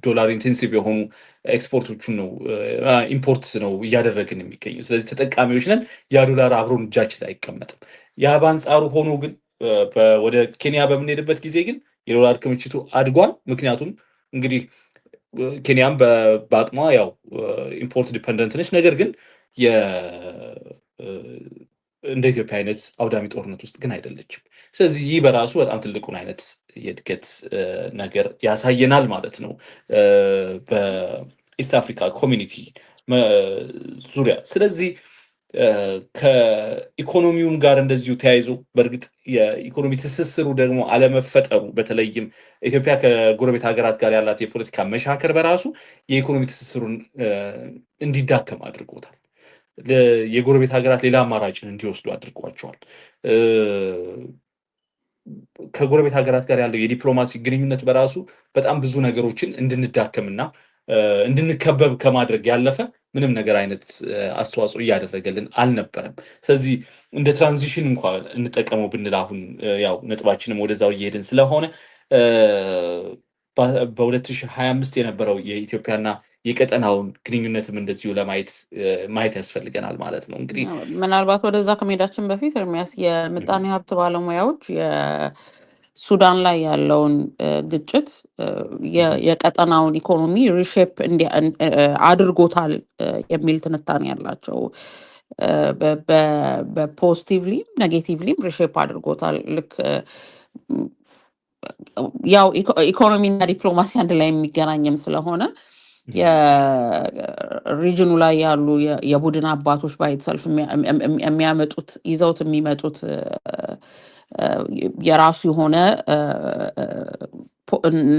ዶላር ኢንቴንሲቭ የሆኑ ኤክስፖርቶቹን ነው ኢምፖርት ነው እያደረግን የሚገኘው። ስለዚህ ተጠቃሚዎች ነን። ያ ዶላር አብሮን እጃችን ላይ አይቀመጥም። ያ በአንጻሩ ሆኖ ግን ወደ ኬንያ በምንሄድበት ጊዜ ግን የዶላር ክምችቱ አድጓል። ምክንያቱም እንግዲህ ኬንያም በአቅሟ ያው ኢምፖርት ዲፐንደንት ነች። ነገር ግን እንደ ኢትዮጵያ አይነት አውዳሚ ጦርነት ውስጥ ግን አይደለችም። ስለዚህ ይህ በራሱ በጣም ትልቁን አይነት የእድገት ነገር ያሳየናል ማለት ነው በኢስት አፍሪካ ኮሚኒቲ ዙሪያ። ስለዚህ ከኢኮኖሚውም ጋር እንደዚሁ ተያይዞ በእርግጥ የኢኮኖሚ ትስስሩ ደግሞ አለመፈጠሩ በተለይም ኢትዮጵያ ከጎረቤት ሀገራት ጋር ያላት የፖለቲካ መሻከር በራሱ የኢኮኖሚ ትስስሩን እንዲዳከም አድርጎታል። የጎረቤት ሀገራት ሌላ አማራጭን እንዲወስዱ አድርጓቸዋል። ከጎረቤት ሀገራት ጋር ያለው የዲፕሎማሲ ግንኙነት በራሱ በጣም ብዙ ነገሮችን እንድንዳከምና እንድንከበብ ከማድረግ ያለፈ ምንም ነገር አይነት አስተዋጽኦ እያደረገልን አልነበረም። ስለዚህ እንደ ትራንዚሽን እንኳን እንጠቀመው ብንል አሁን ያው ነጥባችንም ወደዛው እየሄድን ስለሆነ በ2025 የነበረው የኢትዮጵያና የቀጠናውን ግንኙነትም እንደዚሁ ማየት ያስፈልገናል ማለት ነው። እንግዲህ ምናልባት ወደዛ ከመሄዳችን በፊት ኤርሚያስ የምጣኔ ሀብት ባለሙያዎች የሱዳን ላይ ያለውን ግጭት የቀጠናውን ኢኮኖሚ ሪሼፕ አድርጎታል የሚል ትንታኔ ያላቸው በፖዚቲቭሊም ኔጌቲቭሊም ሪሼፕ አድርጎታል። ልክ ያው ኢኮኖሚና ዲፕሎማሲ አንድ ላይ የሚገናኝም ስለሆነ የሪጅኑ ላይ ያሉ የቡድን አባቶች ባይተሰልፍ የሚያመጡት ይዘውት የሚመጡት የራሱ የሆነ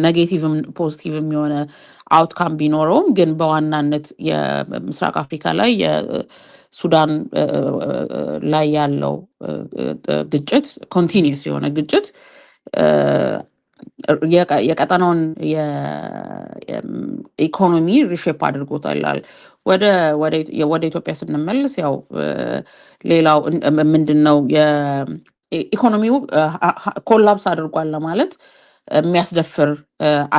ኔጌቲቭም ፖዚቲቭም የሆነ አውትካም ቢኖረውም ግን በዋናነት የምስራቅ አፍሪካ ላይ የሱዳን ላይ ያለው ግጭት ኮንቲኒየስ የሆነ ግጭት የቀጠናውን የኢኮኖሚ ሪሼፕ አድርጎታል። ወደ ኢትዮጵያ ስንመልስ ያው ሌላው ምንድነው የኢኮኖሚው ኮላፕስ አድርጓል ለማለት የሚያስደፍር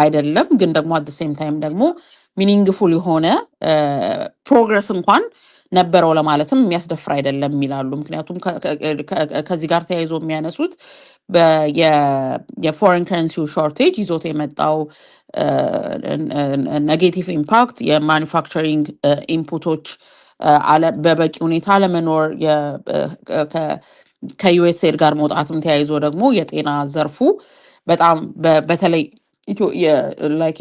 አይደለም። ግን ደግሞ አት ሴም ታይም ደግሞ ሚኒንግፉል የሆነ ፕሮግረስ እንኳን ነበረው ለማለትም የሚያስደፍር አይደለም ይላሉ። ምክንያቱም ከዚህ ጋር ተያይዞ የሚያነሱት የፎሬን ከረንሲው ሾርቴጅ ይዞት የመጣው ኔጌቲቭ ኢምፓክት የማኒፋክቸሪንግ ኢንፑቶች በበቂ ሁኔታ አለመኖር ከዩኤስኤድ ጋር መውጣትም ተያይዞ ደግሞ የጤና ዘርፉ በጣም በተለይ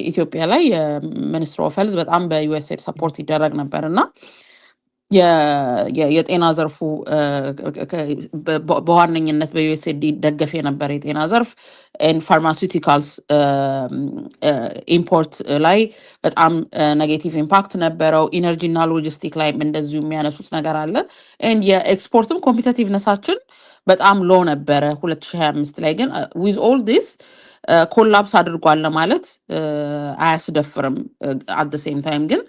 ኢትዮጵያ ላይ የሚኒስትር ኦፍ ሄልዝ በጣም በዩኤስኤድ ሰፖርት ይደረግ ነበር እና የጤና ዘርፉ በዋነኝነት በዩኤስኤድ ይደገፍ የነበረ የጤና ዘርፍ ፋርማሲውቲካልስ ኢምፖርት ላይ በጣም ኔጌቲቭ ኢምፓክት ነበረው። ኢነርጂ እና ሎጂስቲክ ላይ እንደዚሁ የሚያነሱት ነገር አለ። የኤክስፖርትም ኮምፒቲቲቭነሳችን በጣም ሎ ነበረ 2025 ላይ። ግን ዊዝ ኦል ዲስ ኮላፕስ አድርጓል ለማለት አያስደፍርም። አት ሴም ታይም ግን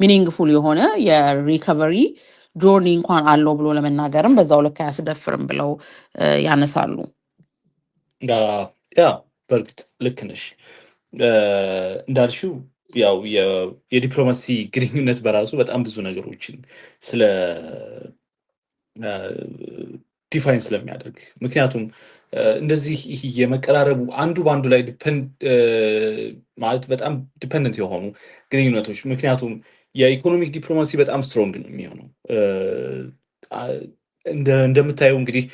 ሚኒንግፉል የሆነ የሪከቨሪ ጆርኒ እንኳን አለው ብሎ ለመናገርም በዛው ልክ አያስደፍርም ብለው ያነሳሉ። ያ በእርግጥ ልክ ነሽ እንዳልሽው ያው የዲፕሎማሲ ግንኙነት በራሱ በጣም ብዙ ነገሮችን ስለ ዲፋይን ስለሚያደርግ ምክንያቱም እንደዚህ የመቀራረቡ አንዱ በአንዱ ላይ ማለት በጣም ዲፐንደንት የሆኑ ግንኙነቶች ምክንያቱም የኢኮኖሚክ ዲፕሎማሲ በጣም ስትሮንግ ነው የሚሆነው። እንደምታየው እንግዲህ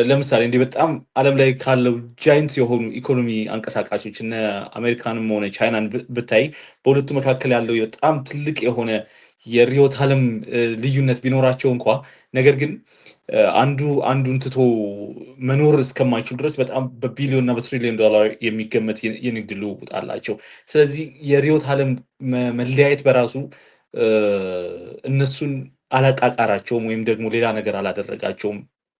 ለምሳሌ እንዲህ በጣም ዓለም ላይ ካለው ጃይንት የሆኑ ኢኮኖሚ አንቀሳቃሾች እነ አሜሪካንም ሆነ ቻይናን ብታይ በሁለቱ መካከል ያለው በጣም ትልቅ የሆነ የርዕዮተ ዓለም ልዩነት ቢኖራቸው እንኳ ነገር ግን አንዱ አንዱን ትቶ መኖር እስከማይችሉ ድረስ በጣም በቢሊዮን እና በትሪሊዮን ዶላር የሚገመት የንግድ ልውውጥ አላቸው። ስለዚህ የርዕዮተ ዓለም መለያየት በራሱ እነሱን አላቃቃራቸውም ወይም ደግሞ ሌላ ነገር አላደረጋቸውም።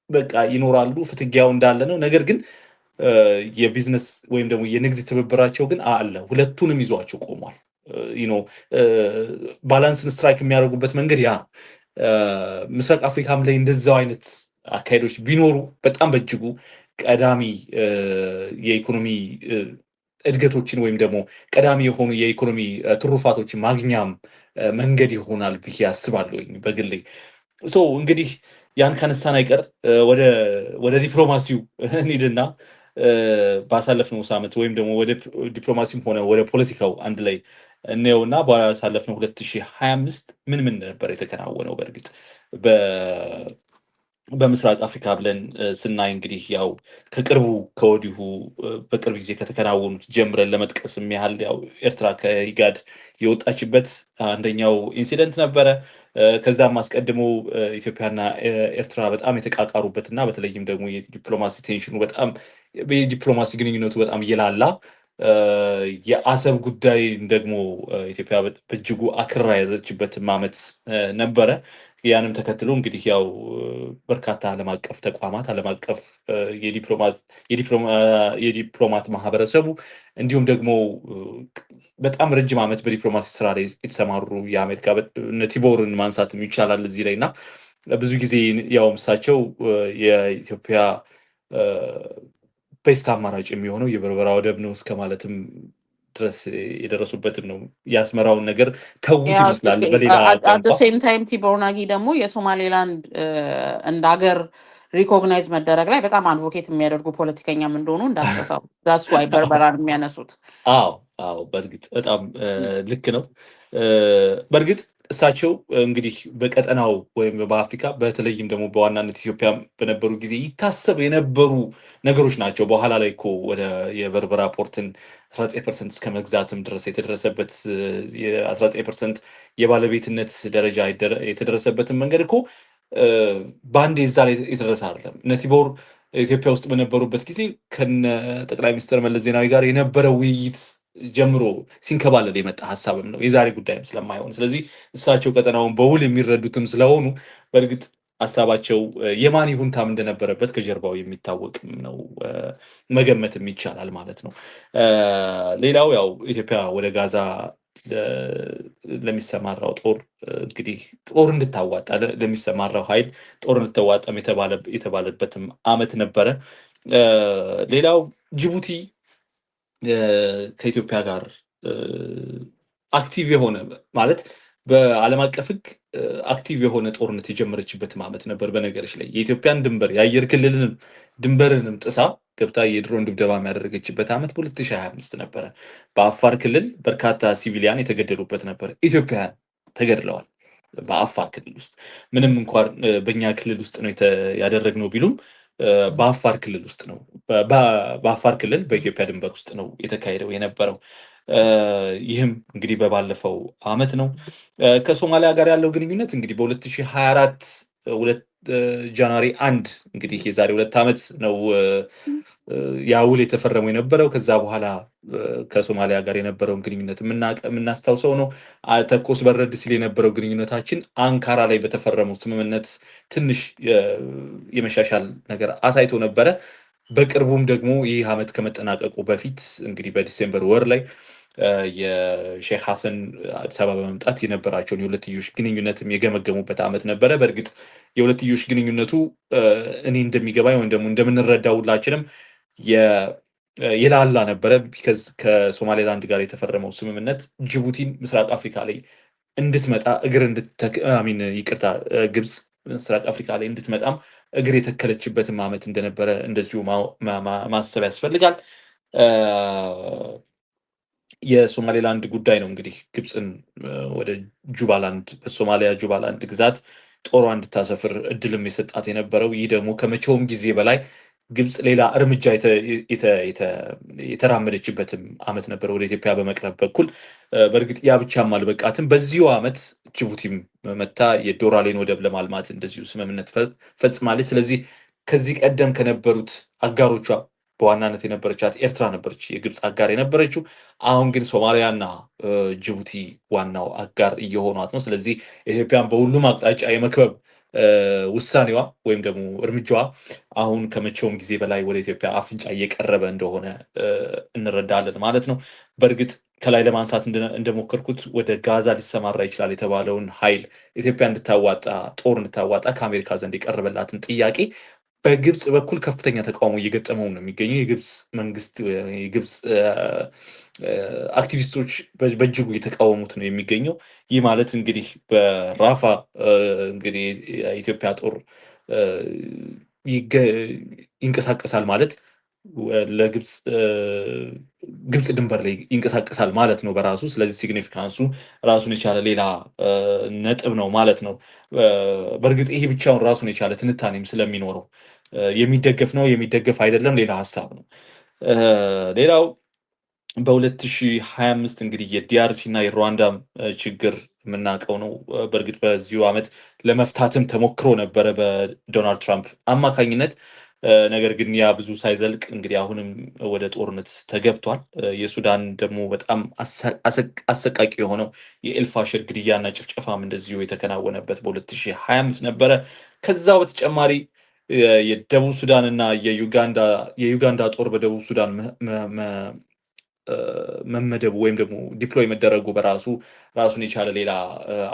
በቃ ይኖራሉ፣ ፍትጊያው እንዳለ ነው። ነገር ግን የቢዝነስ ወይም ደግሞ የንግድ ትብብራቸው ግን አለ፣ ሁለቱንም ይዟቸው ቆሟል። ባላንስን ስትራይክ የሚያደርጉበት መንገድ ያ ነው። ምስራቅ አፍሪካም ላይ እንደዛው አይነት አካሄዶች ቢኖሩ በጣም በእጅጉ ቀዳሚ የኢኮኖሚ እድገቶችን ወይም ደግሞ ቀዳሚ የሆኑ የኢኮኖሚ ትሩፋቶችን ማግኛም መንገድ ይሆናል ብዬ አስባለሁኝ በግሌ። እንግዲህ ያን ከነሳን አይቀር ወደ ዲፕሎማሲው እንሂድና ባሳለፍነው ሳምንት ወይም ደግሞ ወደ ዲፕሎማሲም ሆነ ወደ ፖለቲካው አንድ ላይ እንየውና ባሳለፍነው 2025 ምን ነበር የተከናወነው? በእርግጥ በምስራቅ አፍሪካ ብለን ስናይ እንግዲህ ያው ከቅርቡ ከወዲሁ በቅርብ ጊዜ ከተከናወኑት ጀምረን ለመጥቀስ ያህል ያው ኤርትራ ከኢጋድ የወጣችበት አንደኛው ኢንሲደንት ነበረ። ከዛም አስቀድሞ ኢትዮጵያና ኤርትራ በጣም የተቃቃሩበት እና በተለይም ደግሞ የዲፕሎማሲ ቴንሽኑ በጣም የዲፕሎማሲ ግንኙነቱ በጣም እየላላ የአሰብ ጉዳይ ደግሞ ኢትዮጵያ በእጅጉ አክራ የያዘችበትም ዓመት ነበረ። ያንም ተከትሎ እንግዲህ ያው በርካታ ዓለም አቀፍ ተቋማት ዓለም አቀፍ የዲፕሎማት ማህበረሰቡ እንዲሁም ደግሞ በጣም ረጅም ዓመት በዲፕሎማሲ ስራ ላይ የተሰማሩ የአሜሪካ ቲቦርን ማንሳትም ይቻላል እዚህ ላይ እና ብዙ ጊዜ ያው እሳቸው የኢትዮጵያ ቤስት አማራጭ የሚሆነው የበርበራ ወደብ ነው እስከ ማለትም ድረስ የደረሱበትም ነው። የአስመራውን ነገር ተውት ይመስላል። በሌላ ቋንቋ ሴም ታይም ቲቦር ናጊ ደግሞ የሶማሌላንድ እንደ ሀገር ሪኮግናይዝ መደረግ ላይ በጣም አድቮኬት የሚያደርጉ ፖለቲከኛም እንደሆኑ እንዳትረሳው። ዛሱ አይ በርበራን የሚያነሱት። አዎ በእርግጥ በጣም ልክ ነው። በእርግጥ እሳቸው እንግዲህ በቀጠናው ወይም በአፍሪካ በተለይም ደግሞ በዋናነት ኢትዮጵያ በነበሩ ጊዜ ይታሰብ የነበሩ ነገሮች ናቸው። በኋላ ላይ እኮ ወደ የበርበራ ፖርትን 19% እስከ መግዛትም ድረስ የተደረሰበት የ19% የባለቤትነት ደረጃ የተደረሰበትን መንገድ እኮ በአንድ የዛ ላይ የተደረሰ አይደለም። እነ ቲቦር ኢትዮጵያ ውስጥ በነበሩበት ጊዜ ከነ ጠቅላይ ሚኒስትር መለስ ዜናዊ ጋር የነበረ ውይይት ጀምሮ ሲንከባለል የመጣ ሀሳብም ነው፣ የዛሬ ጉዳይም ስለማይሆን። ስለዚህ እሳቸው ቀጠናውን በውል የሚረዱትም ስለሆኑ በእርግጥ ሀሳባቸው የማን ይሁንታም እንደነበረበት ከጀርባው የሚታወቅም ነው፣ መገመትም ይቻላል ማለት ነው። ሌላው ያው ኢትዮጵያ ወደ ጋዛ ለሚሰማራው ጦር እንግዲህ ጦር እንድታዋጣ ለሚሰማራው ኃይል ጦር እንድታዋጣም የተባለበትም ዓመት ነበረ። ሌላው ጅቡቲ ከኢትዮጵያ ጋር አክቲቭ የሆነ ማለት በዓለም አቀፍ ሕግ አክቲቭ የሆነ ጦርነት የጀመረችበትም ዓመት ነበር። በነገሮች ላይ የኢትዮጵያን ድንበር የአየር ክልልንም ድንበርንም ጥሳ ገብታ የድሮን ድብደባ የሚያደረገችበት ዓመት በ2025 ነበረ። በአፋር ክልል በርካታ ሲቪሊያን የተገደሉበት ነበር። ኢትዮጵያውያን ተገድለዋል በአፋር ክልል ውስጥ። ምንም እንኳን በእኛ ክልል ውስጥ ነው ያደረግነው ቢሉም በአፋር ክልል ውስጥ ነው። በአፋር ክልል በኢትዮጵያ ድንበር ውስጥ ነው የተካሄደው የነበረው። ይህም እንግዲህ በባለፈው ዓመት ነው። ከሶማሊያ ጋር ያለው ግንኙነት እንግዲህ በ2024 ጃንዋሪ 1 እንግዲህ የዛሬ 2 ዓመት ነው ያ ውል የተፈረመው የነበረው። ከዛ በኋላ ከሶማሊያ ጋር የነበረውን ግንኙነት የምናስታውሰው ነው። ተኮስ በረድ ሲል የነበረው ግንኙነታችን አንካራ ላይ በተፈረመው ስምምነት ትንሽ የመሻሻል ነገር አሳይቶ ነበረ። በቅርቡም ደግሞ ይህ ዓመት ከመጠናቀቁ በፊት እንግዲህ በዲሴምበር ወር ላይ የሼክ ሐሰን አዲስ አበባ በመምጣት የነበራቸውን የሁለትዮሽ ግንኙነትም የገመገሙበት ዓመት ነበረ። በእርግጥ የሁለትዮሽ ግንኙነቱ እኔ እንደሚገባኝ ወይም ደግሞ እንደምንረዳው ሁላችንም የላላ ነበረ። ቢከዝ ከሶማሌላንድ ጋር የተፈረመው ስምምነት ጅቡቲን ምስራቅ አፍሪካ ላይ እንድትመጣ ይቅርታ ግብፅ ምስራቅ አፍሪካ ላይ እንድትመጣም እግር የተከለችበትም ዓመት እንደነበረ እንደዚሁ ማሰብ ያስፈልጋል። የሶማሌላንድ ጉዳይ ነው እንግዲህ ግብፅን ወደ ጁባላንድ በሶማሊያ ጁባላንድ ግዛት ጦሯ እንድታሰፍር እድልም የሰጣት የነበረው። ይህ ደግሞ ከመቼውም ጊዜ በላይ ግብፅ ሌላ እርምጃ የተራመደችበትም ዓመት ነበር ወደ ኢትዮጵያ በመቅረብ በኩል። በእርግጥ ያ ብቻም አልበቃትም። በዚሁ ዓመት ጅቡቲም መታ የዶራሌን ወደብ ለማልማት እንደዚሁ ስምምነት ፈጽማለች። ስለዚህ ከዚህ ቀደም ከነበሩት አጋሮቿ በዋናነት የነበረቻት ኤርትራ ነበረች የግብፅ አጋር የነበረችው። አሁን ግን ሶማሊያና ጅቡቲ ዋናው አጋር እየሆኗት ነው። ስለዚህ ኢትዮጵያን በሁሉም አቅጣጫ የመክበብ ውሳኔዋ ወይም ደግሞ እርምጃዋ አሁን ከመቼውም ጊዜ በላይ ወደ ኢትዮጵያ አፍንጫ እየቀረበ እንደሆነ እንረዳለን ማለት ነው። በእርግጥ ከላይ ለማንሳት እንደሞከርኩት ወደ ጋዛ ሊሰማራ ይችላል የተባለውን ኃይል ኢትዮጵያ እንድታዋጣ ጦር እንድታዋጣ ከአሜሪካ ዘንድ የቀረበላትን ጥያቄ በግብፅ በኩል ከፍተኛ ተቃውሞ እየገጠመው ነው የሚገኘው። የግብፅ መንግስት የግብፅ አክቲቪስቶች በእጅጉ እየተቃወሙት ነው የሚገኘው። ይህ ማለት እንግዲህ በራፋ እንግዲህ የኢትዮጵያ ጦር ይንቀሳቀሳል ማለት ለግብፅ ግብፅ ድንበር ላይ ይንቀሳቀሳል ማለት ነው በራሱ። ስለዚህ ሲግኒፊካንሱ ራሱን የቻለ ሌላ ነጥብ ነው ማለት ነው። በእርግጥ ይሄ ብቻውን ራሱን የቻለ ትንታኔም ስለሚኖረው የሚደገፍ ነው የሚደገፍ አይደለም ሌላ ሀሳብ ነው። ሌላው በ2025 እንግዲህ የዲአርሲ እና የሩዋንዳ ችግር የምናውቀው ነው። በእርግጥ በዚሁ ዓመት ለመፍታትም ተሞክሮ ነበረ በዶናልድ ትራምፕ አማካኝነት። ነገር ግን ያ ብዙ ሳይዘልቅ እንግዲህ አሁንም ወደ ጦርነት ተገብቷል። የሱዳን ደግሞ በጣም አሰቃቂ የሆነው የኤልፋሽር ግድያና ጭፍጨፋም እንደዚሁ የተከናወነበት በ2025 ነበረ። ከዛው በተጨማሪ የደቡብ ሱዳን እና የዩጋንዳ ጦር በደቡብ ሱዳን መመደቡ ወይም ደግሞ ዲፕሎይ መደረጉ በራሱ ራሱን የቻለ ሌላ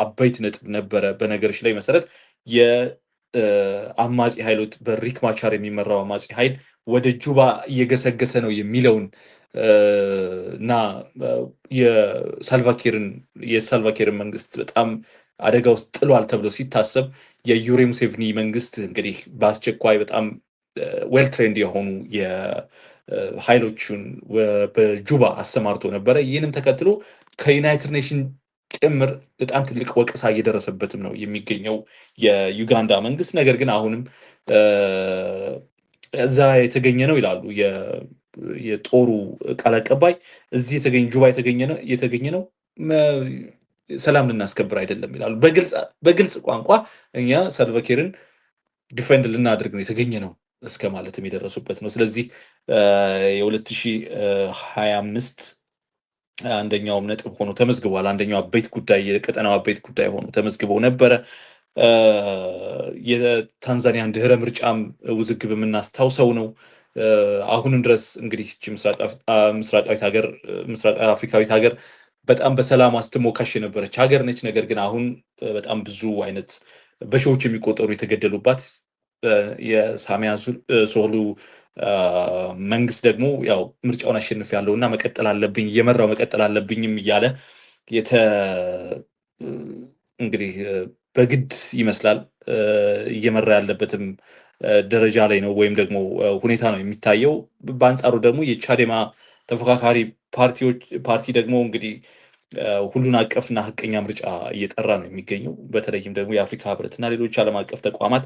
አበይት ነጥብ ነበረ። በነገሮች ላይ መሰረት የአማጺ ኃይሎች በሪክ ማቻር የሚመራው አማጺ ኃይል ወደ ጁባ እየገሰገሰ ነው የሚለውን እና የሳልቫኪርን መንግስት በጣም አደጋ ውስጥ ጥሏል ተብሎ ሲታሰብ የዩዌሪ ሙሴቪኒ መንግስት እንግዲህ በአስቸኳይ በጣም ዌል ትሬንድ የሆኑ ኃይሎቹን በጁባ አሰማርቶ ነበረ። ይህንም ተከትሎ ከዩናይትድ ኔሽን ጭምር በጣም ትልቅ ወቀሳ እየደረሰበትም ነው የሚገኘው የዩጋንዳ መንግስት። ነገር ግን አሁንም እዛ የተገኘ ነው ይላሉ የጦሩ ቃል አቀባይ፣ እዚህ ጁባ የተገኘ ነው ሰላም ልናስከብር አይደለም ይላሉ። በግልጽ ቋንቋ እኛ ሳልቫኪርን ዲፌንድ ልናደርግ ነው የተገኘ ነው እስከ ማለትም የደረሱበት ነው። ስለዚህ የ2025 አንደኛውም ነጥብ ሆኖ ተመዝግቧል። አንደኛው አበይት ጉዳይ የቀጠናው አበይት ጉዳይ ሆኖ ተመዝግበው ነበረ። የታንዛኒያን ድህረ ምርጫም ውዝግብ የምናስታውሰው ነው። አሁንም ድረስ እንግዲህ ምስራቅ አፍሪካዊት ሀገር በጣም በሰላም ስትሞካሽ የነበረች ሀገር ነች። ነገር ግን አሁን በጣም ብዙ አይነት በሺዎች የሚቆጠሩ የተገደሉባት የሳሚያ ሱሉሁ መንግስት ደግሞ ያው ምርጫውን አሸንፊያለሁ እና መቀጠል አለብኝ እየመራው መቀጠል አለብኝም እያለ እንግዲህ በግድ ይመስላል እየመራ ያለበትም ደረጃ ላይ ነው ወይም ደግሞ ሁኔታ ነው የሚታየው። በአንጻሩ ደግሞ የቻዴማ ተፎካካሪ ፓርቲ ደግሞ እንግዲህ ሁሉን አቀፍና ሀቀኛ ምርጫ እየጠራ ነው የሚገኘው። በተለይም ደግሞ የአፍሪካ ህብረትና ሌሎች ዓለም አቀፍ ተቋማት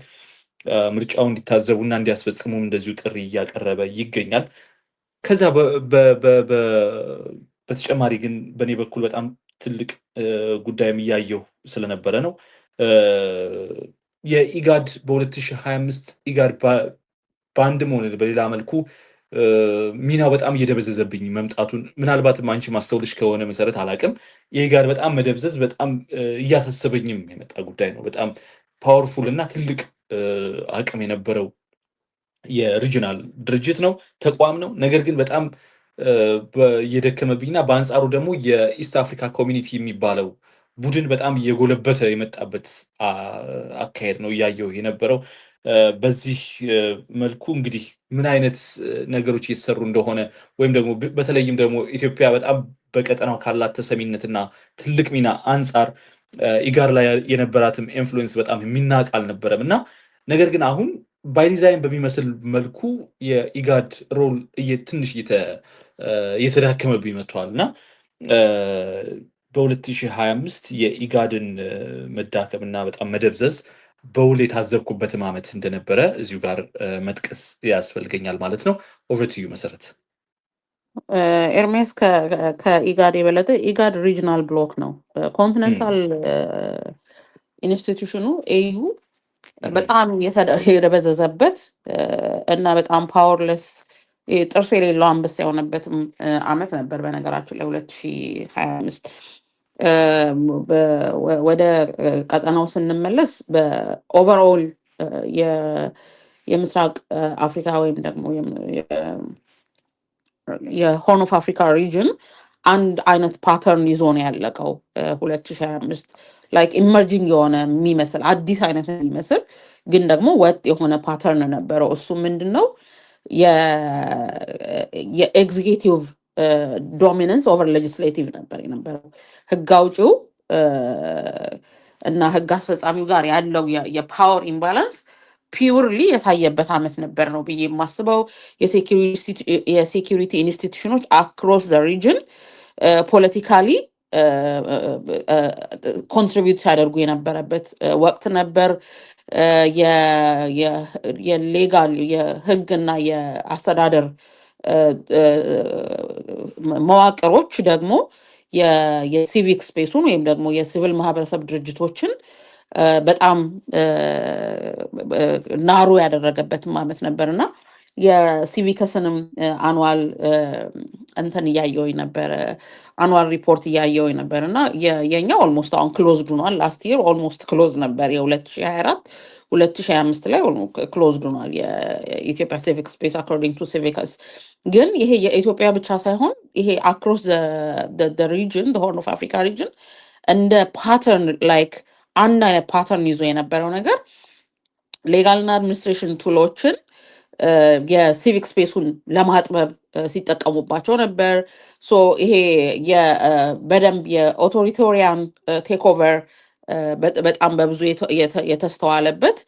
ምርጫው እንዲታዘቡና እንዲያስፈጽሙም እንደዚሁ ጥሪ እያቀረበ ይገኛል። ከዛ በተጨማሪ ግን በእኔ በኩል በጣም ትልቅ ጉዳይም እያየሁ ስለነበረ ነው የኢጋድ በ2025 ኢጋድ በአንድም ሆነ በሌላ መልኩ ሚናው በጣም እየደበዘዘብኝ መምጣቱን ምናልባትም አንቺ ማስተውልሽ ከሆነ መሰረት አላቅም። የኢጋድ በጣም መደብዘዝ በጣም እያሳሰበኝም የመጣ ጉዳይ ነው። በጣም ፓወርፉል እና ትልቅ አቅም የነበረው የሪጂናል ድርጅት ነው፣ ተቋም ነው። ነገር ግን በጣም እየደከመብኝና በአንጻሩ ደግሞ የኢስት አፍሪካ ኮሚኒቲ የሚባለው ቡድን በጣም እየጎለበተ የመጣበት አካሄድ ነው እያየው የነበረው። በዚህ መልኩ እንግዲህ ምን አይነት ነገሮች እየተሰሩ እንደሆነ ወይም ደግሞ በተለይም ደግሞ ኢትዮጵያ በጣም በቀጠናው ካላት ተሰሚነትና ትልቅ ሚና አንጻር ኢጋድ ላይ የነበራትም ኢንፍሉዌንስ በጣም የሚናቅ አልነበረም እና ነገር ግን አሁን ባይ ዲዛይን በሚመስል መልኩ የኢጋድ ሮል ትንሽ እየተዳከመብኝ መጥቷል እና በ2025 የኢጋድን መዳከም እና በጣም መደብዘዝ በውል የታዘብኩበትም ዓመት እንደነበረ እዚሁ ጋር መጥቀስ ያስፈልገኛል ማለት ነው። ኦቨር ቱ ዩ መሰረት። ኤርሜስ ከኢጋድ የበለጠ ኢጋድ ሪጅናል ብሎክ ነው። ኮንቲኔንታል ኢንስቲትዩሽኑ ኤዩ በጣም የደበዘዘበት እና በጣም ፓወርለስ ጥርስ የሌለው አንበሳ የሆነበትም ዓመት ነበር። በነገራችን ላይ 2025 ወደ ቀጠናው ስንመለስ በኦቨርኦል የምስራቅ አፍሪካ ወይም ደግሞ የሆርን ኦፍ አፍሪካ ሪጅን አንድ አይነት ፓተርን ይዞ ነው ያለቀው። 2025 ላይክ ኢመርጂንግ የሆነ የሚመስል አዲስ አይነት የሚመስል ግን ደግሞ ወጥ የሆነ ፓተርን ነበረው። እሱ ምንድን ነው? የኤግዚኪቲቭ ዶሚነንስ ኦቨር ሌጅስሌቲቭ ነበር የነበረው። ህግ አውጪው እና ህግ አስፈጻሚው ጋር ያለው የፓወር ኢምባላንስ ፒውርሊ የታየበት ዓመት ነበር ነው ብዬ የማስበው። የሴኪሪቲ ኢንስቲትዩሽኖች አክሮስ ዘ ሪጅን ፖለቲካሊ ኮንትሪቢዩት ሲያደርጉ የነበረበት ወቅት ነበር። የሌጋል የህግና የአስተዳደር መዋቅሮች ደግሞ የሲቪክ ስፔሱን ወይም ደግሞ የሲቪል ማህበረሰብ ድርጅቶችን በጣም ናሩ ያደረገበትም ዓመት ነበር እና የሲቪከስንም አኑዋል እንትን እያየው ነበረ፣ አኑዋል ሪፖርት እያየው ነበር እና የኛ ኦልሞስት አሁን ክሎዝድ ሆኗል። ላስት ይር ኦልሞስት ክሎዝ ነበር የ2024 2025 ላይ ክሎዝድ ሆኗል የኢትዮጵያ ሲቪክ ስፔስ አኮርዲንግ ቱ ሲቪከስ። ግን ይሄ የኢትዮጵያ ብቻ ሳይሆን ይሄ አክሮስ ሪጅን ሆርን ኦፍ አፍሪካ ሪጅን እንደ ፓተርን ላይክ አንድ አይነት ፓተርን ይዞ የነበረው ነገር ሌጋልና አድሚኒስትሬሽን ቱሎችን የሲቪክ ስፔሱን ለማጥበብ ሲጠቀሙባቸው ነበር። ሶ ይሄ በደንብ የኦቶሪታሪያን ቴክኦቨር በጣም በብዙ የተስተዋለበት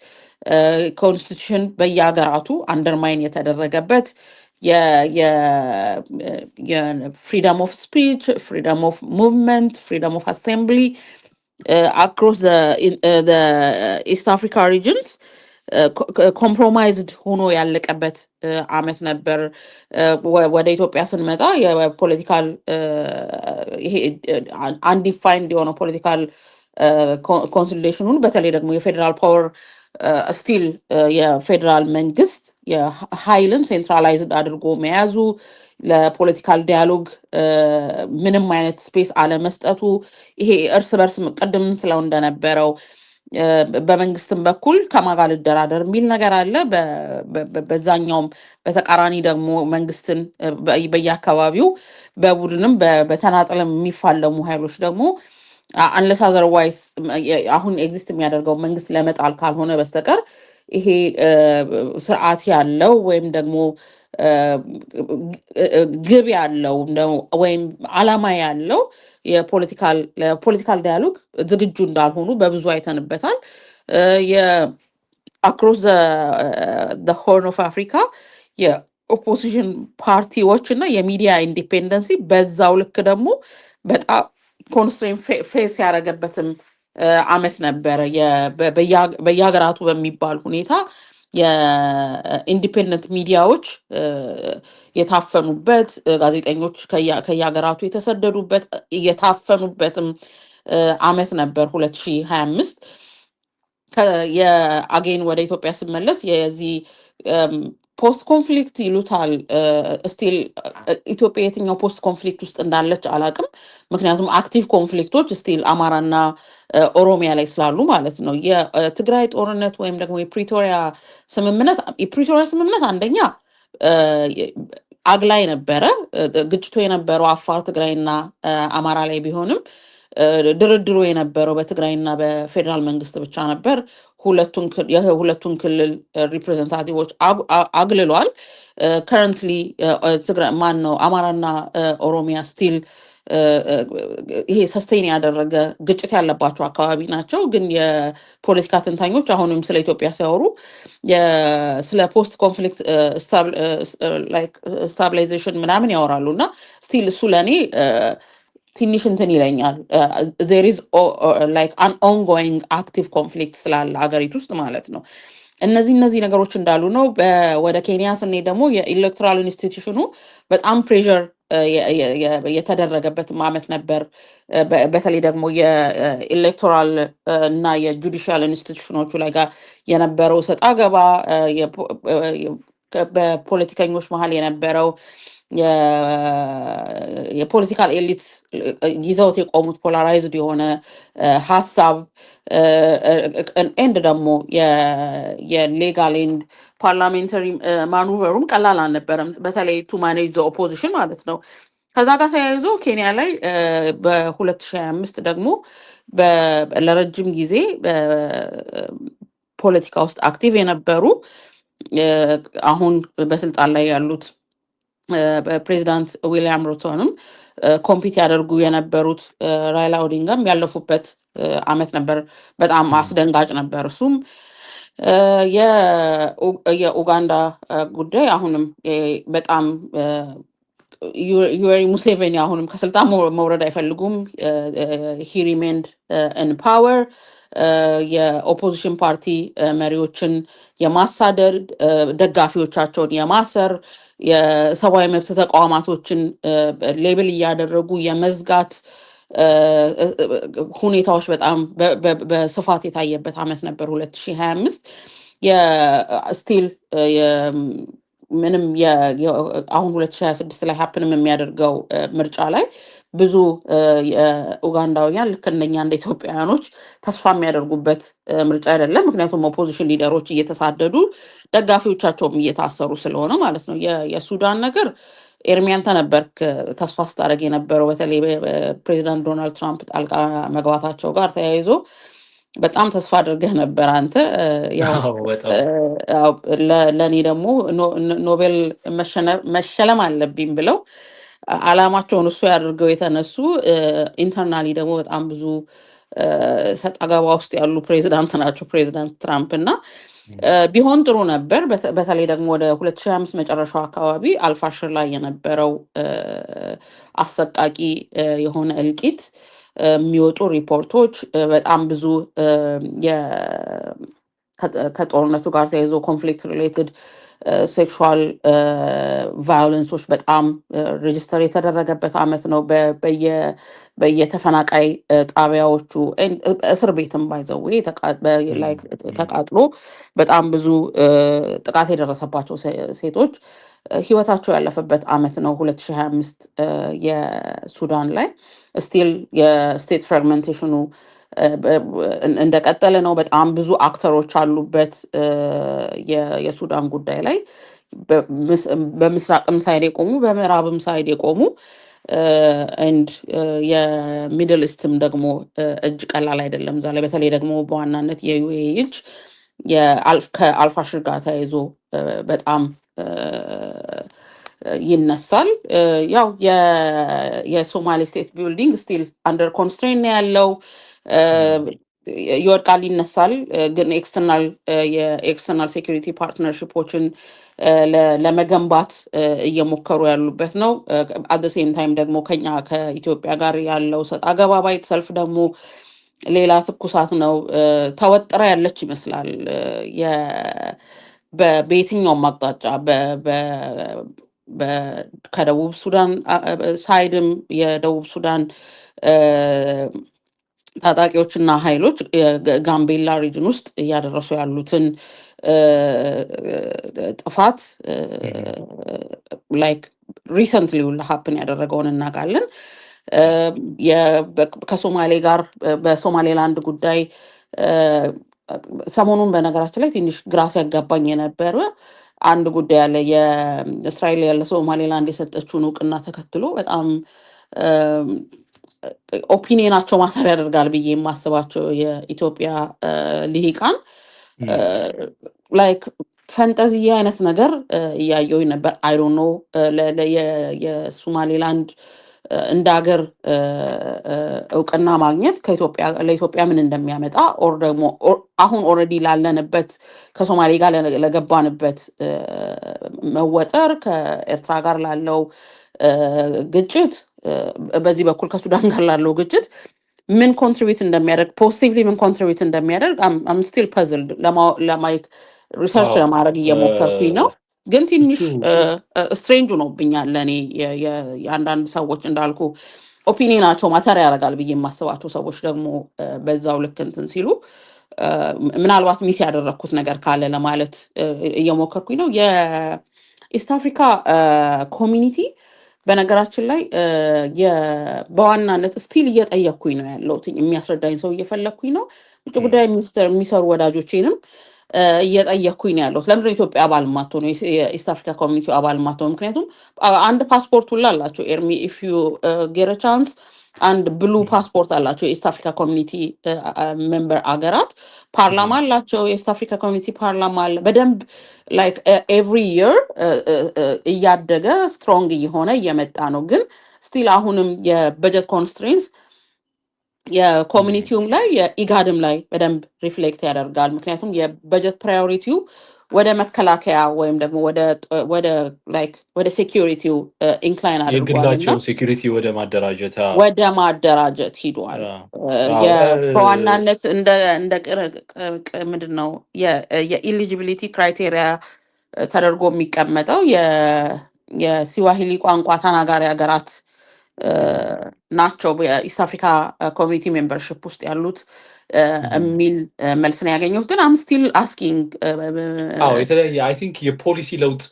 ኮንስቲቱሽን በየሀገራቱ አንደርማይን የተደረገበት የፍሪደም ኦፍ ስፒች፣ ፍሪደም ኦፍ ሙቭመንት፣ ፍሪደም ኦፍ አሴምብሊ አክሮስ ኢስት አፍሪካ ሪጅንስ ኮምፕሮማይዝድ ሆኖ ያለቀበት ዓመት ነበር። ወደ ኢትዮጵያ ስንመጣ የፖለቲካል ይሄ አንዲፋይንድ የሆነ ፖለቲካል ኮንሶሊዴሽኑን በተለይ ደግሞ የፌዴራል ፓወር ስቲል የፌዴራል መንግስት የኃይልን ሴንትራላይዝድ አድርጎ መያዙ፣ ለፖለቲካል ዲያሎግ ምንም አይነት ስፔስ አለመስጠቱ፣ ይሄ እርስ በርስ ቅድም ስለው እንደነበረው በመንግስትም በኩል ከማን ጋር ልደራደር የሚል ነገር አለ። በዛኛውም በተቃራኒ ደግሞ መንግስትን በየአካባቢው በቡድንም በተናጠልም የሚፋለሙ ኃይሎች ደግሞ አንለስ አዘርዋይስ አሁን ኤግዚስት የሚያደርገው መንግስት ለመጣል ካልሆነ በስተቀር ይሄ ስርዓት ያለው ወይም ደግሞ ግብ ያለው ወይም አላማ ያለው የፖለቲካል ዲያሎግ ዝግጁ እንዳልሆኑ በብዙ አይተንበታል። አክሮስ ሆርን ኦፍ አፍሪካ የኦፖዚሽን ፓርቲዎች እና የሚዲያ ኢንዲፔንደንሲ በዛው ልክ ደግሞ በጣም ኮንስትሬን ፌስ ያደረገበትም ዓመት ነበረ። በየሀገራቱ በሚባል ሁኔታ የኢንዲፔንደንት ሚዲያዎች የታፈኑበት፣ ጋዜጠኞች ከየሀገራቱ የተሰደዱበት የታፈኑበትም ዓመት ነበር 2025። የአጌን ወደ ኢትዮጵያ ስመለስ የዚህ ፖስት ኮንፍሊክት ይሉታል። ስቲል ኢትዮጵያ የትኛው ፖስት ኮንፍሊክት ውስጥ እንዳለች አላቅም። ምክንያቱም አክቲቭ ኮንፍሊክቶች ስቲል አማራና ኦሮሚያ ላይ ስላሉ ማለት ነው። የትግራይ ጦርነት ወይም ደግሞ የፕሪቶሪያ ስምምነት አንደኛ አግላይ ነበረ። ግጭቱ የነበረው አፋር፣ ትግራይና አማራ ላይ ቢሆንም ድርድሩ የነበረው በትግራይና በፌዴራል መንግስት ብቻ ነበር። የሁለቱን ክልል ሪፕሬዘንታቲቮች አግልሏል። ከረንትሊ ማን ነው አማራና ኦሮሚያ ስቲል ይሄ ሰስቴን ያደረገ ግጭት ያለባቸው አካባቢ ናቸው። ግን የፖለቲካ ተንታኞች አሁንም ስለ ኢትዮጵያ ሲያወሩ ስለ ፖስት ኮንፍሊክት ስታብላይዜሽን ምናምን ያወራሉ እና ስቲል እሱ ለእኔ ትንሽ እንትን ይለኛል። there is like an ongoing active conflict ስላለ ሀገሪቱ ውስጥ ማለት ነው። እነዚህ ነገሮች እንዳሉ ነው። ወደ ኬንያ ስንሄድ ደግሞ የኤሌክቶራል ኢንስቲትዩሽኑ በጣም ፕሬዠር የተደረገበት ዓመት ነበር። በተለይ ደግሞ የኤሌክቶራል እና የጁዲሻል ኢንስቲትዩሽኖቹ ላይ ጋር የነበረው ሰጣ ገባ በፖለቲከኞች መሀል የነበረው የፖለቲካል ኤሊት ይዘውት የቆሙት ፖላራይዝድ የሆነ ሀሳብ ኤንድ ደግሞ የሌጋል ኤንድ ፓርላሜንታሪ ማኑቨሩም ቀላል አልነበረም፣ በተለይ ቱ ማኔጅ ዘ ኦፖዚሽን ማለት ነው። ከዛ ጋር ተያይዞ ኬንያ ላይ በ2025 ደግሞ ለረጅም ጊዜ ፖለቲካ ውስጥ አክቲቭ የነበሩ አሁን በስልጣን ላይ ያሉት ፕሬዚዳንት ዊሊያም ሩቶንም ኮምፒት ያደርጉ የነበሩት ራይላ ኦዲንጋም ያለፉበት ዓመት ነበር። በጣም አስደንጋጭ ነበር። እሱም የኡጋንዳ ጉዳይ አሁንም በጣም ዩዌሪ ሙሴቬኒ አሁንም ከስልጣን መውረድ አይፈልጉም። ሂ ሪሜንድ ኢን ፓወር። የኦፖዚሽን ፓርቲ መሪዎችን የማሳደድ ደጋፊዎቻቸውን የማሰር የሰብአዊ መብት ተቋማቶችን ሌብል እያደረጉ የመዝጋት ሁኔታዎች በጣም በስፋት የታየበት ዓመት ነበር 2025። ስቲል ምንም አሁን 2026 ላይ ሀፕንም የሚያደርገው ምርጫ ላይ ብዙ ኡጋንዳውያን ልክ እንደኛ እንደ ኢትዮጵያውያኖች ተስፋ የሚያደርጉበት ምርጫ አይደለም። ምክንያቱም ኦፖዚሽን ሊደሮች እየተሳደዱ ደጋፊዎቻቸውም እየታሰሩ ስለሆነ ማለት ነው። የሱዳን ነገር ኤርሚያንተ ነበርክ ተስፋ ስታደርግ የነበረው በተለይ ፕሬዚዳንት ዶናልድ ትራምፕ ጣልቃ መግባታቸው ጋር ተያይዞ በጣም ተስፋ አድርገህ ነበር አንተ። ለእኔ ደግሞ ኖቤል መሸለም አለብኝ ብለው አላማቸውን እሱ ያደርገው የተነሱ ኢንተርናሊ ደግሞ በጣም ብዙ ሰጣ ገባ ውስጥ ያሉ ፕሬዚዳንት ናቸው ፕሬዚዳንት ትራምፕ እና ቢሆን ጥሩ ነበር። በተለይ ደግሞ ወደ 2025 መጨረሻው አካባቢ አልፋሽር ላይ የነበረው አሰቃቂ የሆነ እልቂት የሚወጡ ሪፖርቶች በጣም ብዙ ከጦርነቱ ጋር ተያይዞ ኮንፍሊክት ሪሌትድ ሴክሹዋል ቫዮለንሶች በጣም ሬጅስተር የተደረገበት ዓመት ነው። በየተፈናቃይ ጣቢያዎቹ እስር ቤትም ባይዘዌ ተቃጥሎ በጣም ብዙ ጥቃት የደረሰባቸው ሴቶች ህይወታቸው ያለፈበት ዓመት ነው 2025 የሱዳን ላይ። ስቲል የስቴት ፍራግመንቴሽኑ እንደቀጠለ ነው። በጣም ብዙ አክተሮች አሉበት የሱዳን ጉዳይ ላይ በምስራቅም ሳይድ የቆሙ በምዕራብም ሳይድ የቆሙ ኤንድ የሚድል ኢስትም ደግሞ እጅ ቀላል አይደለም እዛ ላይ። በተለይ ደግሞ በዋናነት የዩኤኢ እጅ ከአልፋሽር ጋር ተያይዞ በጣም ይነሳል። ያው የሶማሌ ስቴት ቢልዲንግ ስቲል አንደር ኮንስትሬን ነው ያለው። ይወድቃል ይነሳል፣ ግን የኤክስተርናል ሴኩሪቲ ፓርትነርሽፖችን ለመገንባት እየሞከሩ ያሉበት ነው። አት ዘ ሴም ታይም ደግሞ ከኛ ከኢትዮጵያ ጋር ያለው ሰጣ ገባ ባይት ሰልፍ ደግሞ ሌላ ትኩሳት ነው። ተወጥራ ያለች ይመስላል በየትኛውም አቅጣጫ ከደቡብ ሱዳን ሳይድም የደቡብ ሱዳን ታጣቂዎችና ኃይሎች ጋምቤላ ሪጅን ውስጥ እያደረሱ ያሉትን ጥፋት ላይክ ሪሰንትሊ ሀፕን ያደረገውን እናውቃለን። ከሶማሌ ጋር በሶማሌላንድ ጉዳይ ሰሞኑን በነገራችን ላይ ትንሽ ግራ ሲያጋባኝ የነበረ አንድ ጉዳይ አለ። የእስራኤል ያለ ሶማሌላንድ የሰጠችውን እውቅና ተከትሎ በጣም ኦፒኒየናቸው ማሰር ያደርጋል ብዬ የማስባቸው የኢትዮጵያ ልሂቃን ላይክ ፈንጠዝያ አይነት ነገር እያየው ነበር። አይዶ ነው የሶማሌላንድ እንደ ሀገር እውቅና ማግኘት ለኢትዮጵያ ምን እንደሚያመጣ ኦር ደግሞ አሁን ኦልሬዲ ላለንበት ከሶማሌ ጋር ለገባንበት መወጠር ከኤርትራ ጋር ላለው ግጭት በዚህ በኩል ከሱዳን ጋር ላለው ግጭት ምን ኮንትሪቢዩት እንደሚያደርግ ፖዚቲቭሊ ምን ኮንትሪቢዩት እንደሚያደርግ አም ስቲል ፐዝልድ ለማየት ሪሰርች አዎ ለማድረግ እየሞከርኩኝ ነው። ግን እሱ ትንሽ ስትሬንጅ ሆኖብኛል ለእኔ የአንዳንድ ሰዎች እንዳልኩ ኦፒኒየናቸው ማተር ያደርጋል ብዬ የማስባቸው ሰዎች ደግሞ በዛው ልክ እንትን ሲሉ ምናልባት ሚስ ያደረግኩት ነገር ካለ ለማለት እየሞከርኩኝ ነው። የኢስት አፍሪካ ኮሚኒቲ በነገራችን ላይ በዋናነት ስቲል እየጠየቅኩኝ ነው ያለሁት። የሚያስረዳኝ ሰው እየፈለግኩኝ ነው። ውጭ ጉዳይ ሚኒስቴር የሚሰሩ ወዳጆቼንም እየጠየቅኩኝ ነው ያለሁት። ለምንድነው ኢትዮጵያ አባል ማትሆነው? የኢስት አፍሪካ ኮሚኒቲ አባል ማትሆነው? ምክንያቱም አንድ ፓስፖርት ሁላ አላቸው። ኤርሚ ኢፍ ዩ ጌት አ ቻንስ አንድ ብሉ ፓስፖርት አላቸው። የኢስት አፍሪካ ኮሚኒቲ ሜምበር አገራት ፓርላማ አላቸው። የኢስት አፍሪካ ኮሚኒቲ ፓርላማ አለ። በደንብ ላይክ ኤቭሪ ይር እያደገ ስትሮንግ እየሆነ እየመጣ ነው። ግን ስቲል አሁንም የበጀት ኮንስትሬንስ የኮሚኒቲውም ላይ የኢጋድም ላይ በደንብ ሪፍሌክት ያደርጋል። ምክንያቱም የበጀት ፕራዮሪቲው ወደ መከላከያ ወይም ደግሞ ወደ ሴኪሪቲው ኢንክላይን አድርጓል እና የግላቸው ሴኩሪቲ ወደ ማደራጀት ሂዷል። በዋናነት ምንድን ነው የኢሊጂቢሊቲ ክራይቴሪያ ተደርጎ የሚቀመጠው የስዋሂሊ ቋንቋ ተናጋሪ ሀገራት ናቸው የኢስት አፍሪካ ኮሚኒቲ ሜምበርሽፕ ውስጥ ያሉት የሚል መልስ ነው ያገኘሁት። ግን አም ስቲል አስኪንግ የተለያየ አይ ቲንክ የፖሊሲ ለውጥ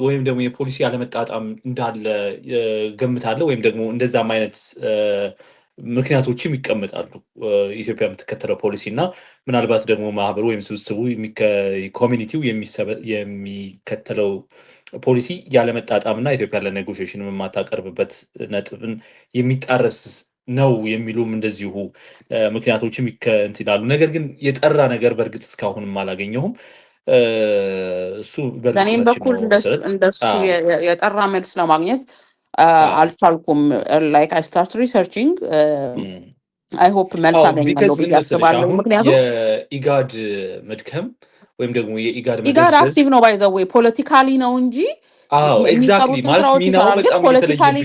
ወይም ደግሞ የፖሊሲ አለመጣጣም እንዳለ ገምታለሁ። ወይም ደግሞ እንደዛም አይነት ምክንያቶችም ይቀመጣሉ። ኢትዮጵያ የምትከተለው ፖሊሲ እና ምናልባት ደግሞ ማህበሩ ወይም ስብስቡ ኮሚኒቲው የሚከተለው ፖሊሲ ያለመጣጣም እና ኢትዮጵያ ለኔጎሽዬሽን የማታቀርብበት ነጥብን የሚጣረስ ነው የሚሉም እንደዚሁ ምክንያቶችም ይላሉ። ነገር ግን የጠራ ነገር በእርግጥ እስካሁንም አላገኘሁም። እሱ በእኔም በኩል እንደሱ የጠራ መልስ ለማግኘት አልቻልኩም። ላይክ አይ ስታርት ሪሰርችንግ አይ ሆፕ መልስ አገኛለሁ ብዬ አስባለሁ። ምክንያቱም የኢጋድ መድከም ወይም ደግሞ የኢጋድ አክቲቭ ነው ባይ ዘ ዌይ ፖለቲካሊ ነው እንጂ የሚሰሩትን ስራዎች ይሰራል። ግን ፖለቲካሊ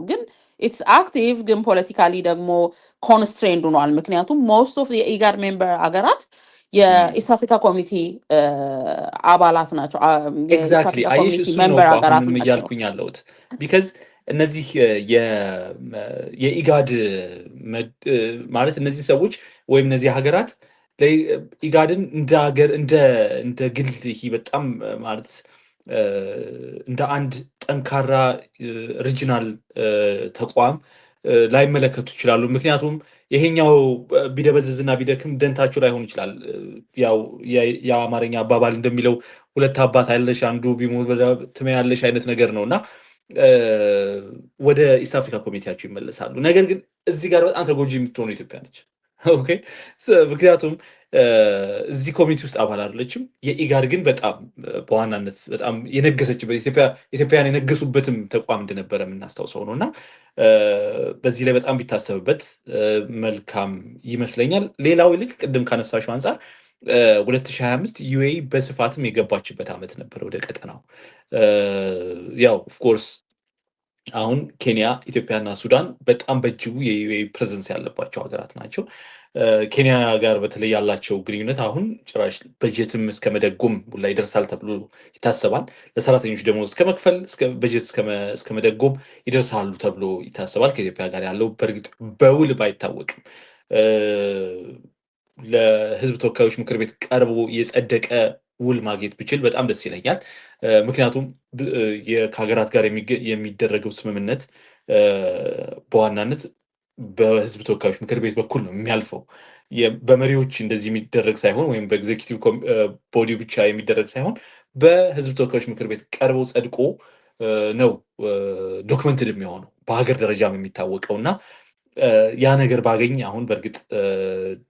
ግን ኢትስ አክቲቭ ግን ፖለቲካሊ ደግሞ ኮንስትሬንድ ሆኗል። ምክንያቱም ሞስት ኦፍ የኢጋድ ሜምበር ሀገራት የኢስት አፍሪካ ኮሚኒቲ አባላት ናቸው። ኤግዛክትሊ አየሽ፣ እሱ ነው አሁንም እያልኩኝ ያለሁት። ቢካዝ እነዚህ የኢጋድ ማለት እነዚህ ሰዎች ወይም እነዚህ ሀገራት ኢጋድን እንደ ሀገር እንደ ግል በጣም ማለት እንደ አንድ ጠንካራ ሪጂናል ተቋም ላይመለከቱ ይችላሉ። ምክንያቱም ይሄኛው ቢደበዝዝና ቢደክም ደንታቸው ላይሆን ይችላል። ያው የአማርኛ አባባል እንደሚለው ሁለት አባት አለሽ አንዱ ቢሞት ትመያለሽ አይነት ነገር ነው እና ወደ ኢስት አፍሪካ ኮሚቴያቸው ይመለሳሉ። ነገር ግን እዚህ ጋር በጣም ተጎጂ የምትሆነው ኢትዮጵያ ነች። ኦኬ፣ ምክንያቱም እዚህ ኮሚኒቲ ውስጥ አባል አይደለችም። የኢጋድ ግን በጣም በዋናነት በጣም የነገሰችበት ኢትዮጵያውያን የነገሱበትም ተቋም እንደነበረ የምናስታውሰው ነው እና በዚህ ላይ በጣም ቢታሰብበት መልካም ይመስለኛል። ሌላው ይልቅ ቅድም ካነሳሽው አንጻር 2025 ዩኤኢ በስፋትም የገባችበት ዓመት ነበር ወደ ቀጠናው። ያው ኦፍኮርስ አሁን ኬንያ፣ ኢትዮጵያና ሱዳን በጣም በእጅጉ የዩኤኢ ፕሬዘንስ ያለባቸው ሀገራት ናቸው። ኬንያ ጋር በተለይ ያላቸው ግንኙነት አሁን ጭራሽ በጀትም እስከ መደጎም ላይ ይደርሳል ተብሎ ይታሰባል። ለሰራተኞች ደሞዝ እስከ መክፈል በጀት እስከ መደጎም ይደርሳሉ ተብሎ ይታሰባል። ከኢትዮጵያ ጋር ያለው በእርግጥ በውል ባይታወቅም ለሕዝብ ተወካዮች ምክር ቤት ቀርቦ የጸደቀ ውል ማግኘት ብችል በጣም ደስ ይለኛል። ምክንያቱም ከሀገራት ጋር የሚደረገው ስምምነት በዋናነት በሕዝብ ተወካዮች ምክር ቤት በኩል ነው የሚያልፈው። በመሪዎች እንደዚህ የሚደረግ ሳይሆን ወይም በኤግዜኪቲቭ ቦዲ ብቻ የሚደረግ ሳይሆን በሕዝብ ተወካዮች ምክር ቤት ቀርቦ ጸድቆ ነው ዶክመንትድ የሚሆነው በሀገር ደረጃም የሚታወቀው እና ያ ነገር ባገኝ አሁን በእርግጥ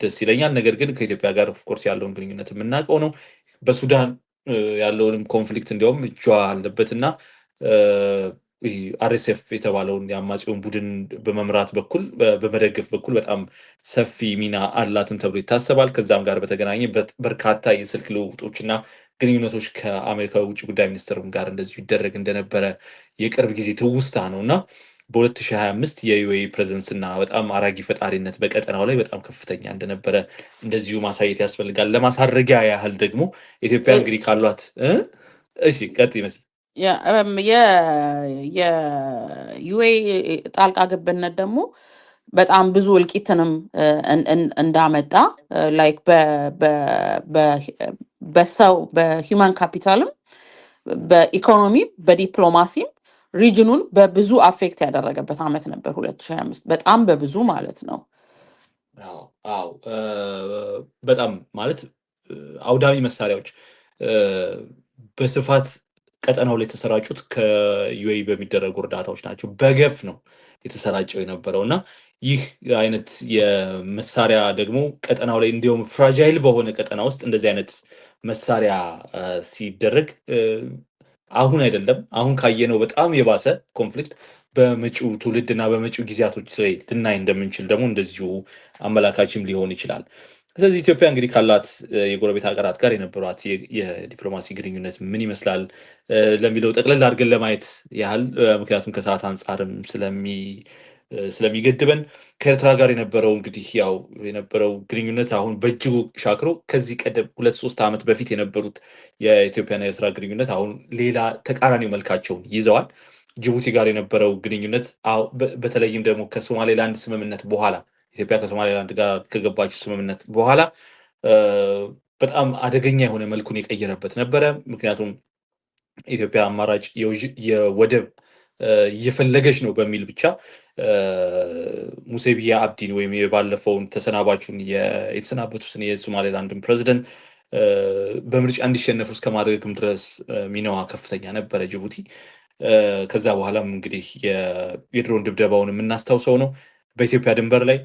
ደስ ይለኛል። ነገር ግን ከኢትዮጵያ ጋር ኦፍኮርስ ያለውን ግንኙነት የምናውቀው ነው። በሱዳን ያለውንም ኮንፍሊክት እንዲያውም እጇ አለበት እና አርኤስኤፍ የተባለውን የአማጺውን ቡድን በመምራት በኩል በመደገፍ በኩል በጣም ሰፊ ሚና አላትም ተብሎ ይታሰባል። ከዛም ጋር በተገናኘ በርካታ የስልክ ልውውጦችና ግንኙነቶች ከአሜሪካ ውጭ ጉዳይ ሚኒስትርም ጋር እንደዚሁ ይደረግ እንደነበረ የቅርብ ጊዜ ትውስታ ነው እና በ2025 የዩኤኢ ፕሬዘንስ እና በጣም አራጊ ፈጣሪነት በቀጠናው ላይ በጣም ከፍተኛ እንደነበረ እንደዚሁ ማሳየት ያስፈልጋል። ለማሳረጊያ ያህል ደግሞ ኢትዮጵያ እንግዲህ ካሏት እሺ ቀጥ ይመስል የዩኤኢ ጣልቃ ገብነት ደግሞ በጣም ብዙ እልቂትንም እንዳመጣ ላይክ በሰው በሂውማን ካፒታልም በኢኮኖሚም በዲፕሎማሲም ሪጅኑን በብዙ አፌክት ያደረገበት ዓመት ነበር 2025 በጣም በብዙ ማለት ነው። አዎ በጣም ማለት አውዳሚ መሳሪያዎች በስፋት ቀጠናው ላይ የተሰራጩት ከዩኤኢ በሚደረጉ እርዳታዎች ናቸው። በገፍ ነው የተሰራጨው የነበረው እና ይህ አይነት የመሳሪያ ደግሞ ቀጠናው ላይ እንዲሁም ፍራጃይል በሆነ ቀጠና ውስጥ እንደዚህ አይነት መሳሪያ ሲደረግ አሁን አይደለም አሁን ካየነው በጣም የባሰ ኮንፍሊክት በመጪው ትውልድና በመጪው ጊዜያቶች ላይ ልናይ እንደምንችል ደግሞ እንደዚሁ አመላካችም ሊሆን ይችላል። ስለዚህ ኢትዮጵያ እንግዲህ ካላት የጎረቤት ሀገራት ጋር የነበሯት የዲፕሎማሲ ግንኙነት ምን ይመስላል ለሚለው ጠቅለል አድርገን ለማየት ያህል ምክንያቱም ከሰዓት አንጻርም ስለሚገድበን ከኤርትራ ጋር የነበረው እንግዲህ ያው የነበረው ግንኙነት አሁን በእጅጉ ሻክሮ ከዚህ ቀደም 2-3 ዓመት በፊት የነበሩት የኢትዮጵያና የኤርትራ ግንኙነት አሁን ሌላ ተቃራኒው መልካቸውን ይዘዋል። ጅቡቲ ጋር የነበረው ግንኙነት በተለይም ደግሞ ከሶማሌላንድ ስምምነት በኋላ ኢትዮጵያ ከሶማሌላንድ ጋር ከገባችው ስምምነት በኋላ በጣም አደገኛ የሆነ መልኩን የቀየረበት ነበረ። ምክንያቱም ኢትዮጵያ አማራጭ የወደብ እየፈለገች ነው በሚል ብቻ ሙሴ ቢሂ አብዲን ወይም የባለፈውን ተሰናባቹን የተሰናበቱትን የሶማሌላንድን ፕሬዚደንት በምርጫ እንዲሸነፉ እስከማድረግም ድረስ ሚናዋ ከፍተኛ ነበረ ጅቡቲ። ከዛ በኋላም እንግዲህ የድሮን ድብደባውን የምናስታውሰው ነው በኢትዮጵያ ድንበር ላይ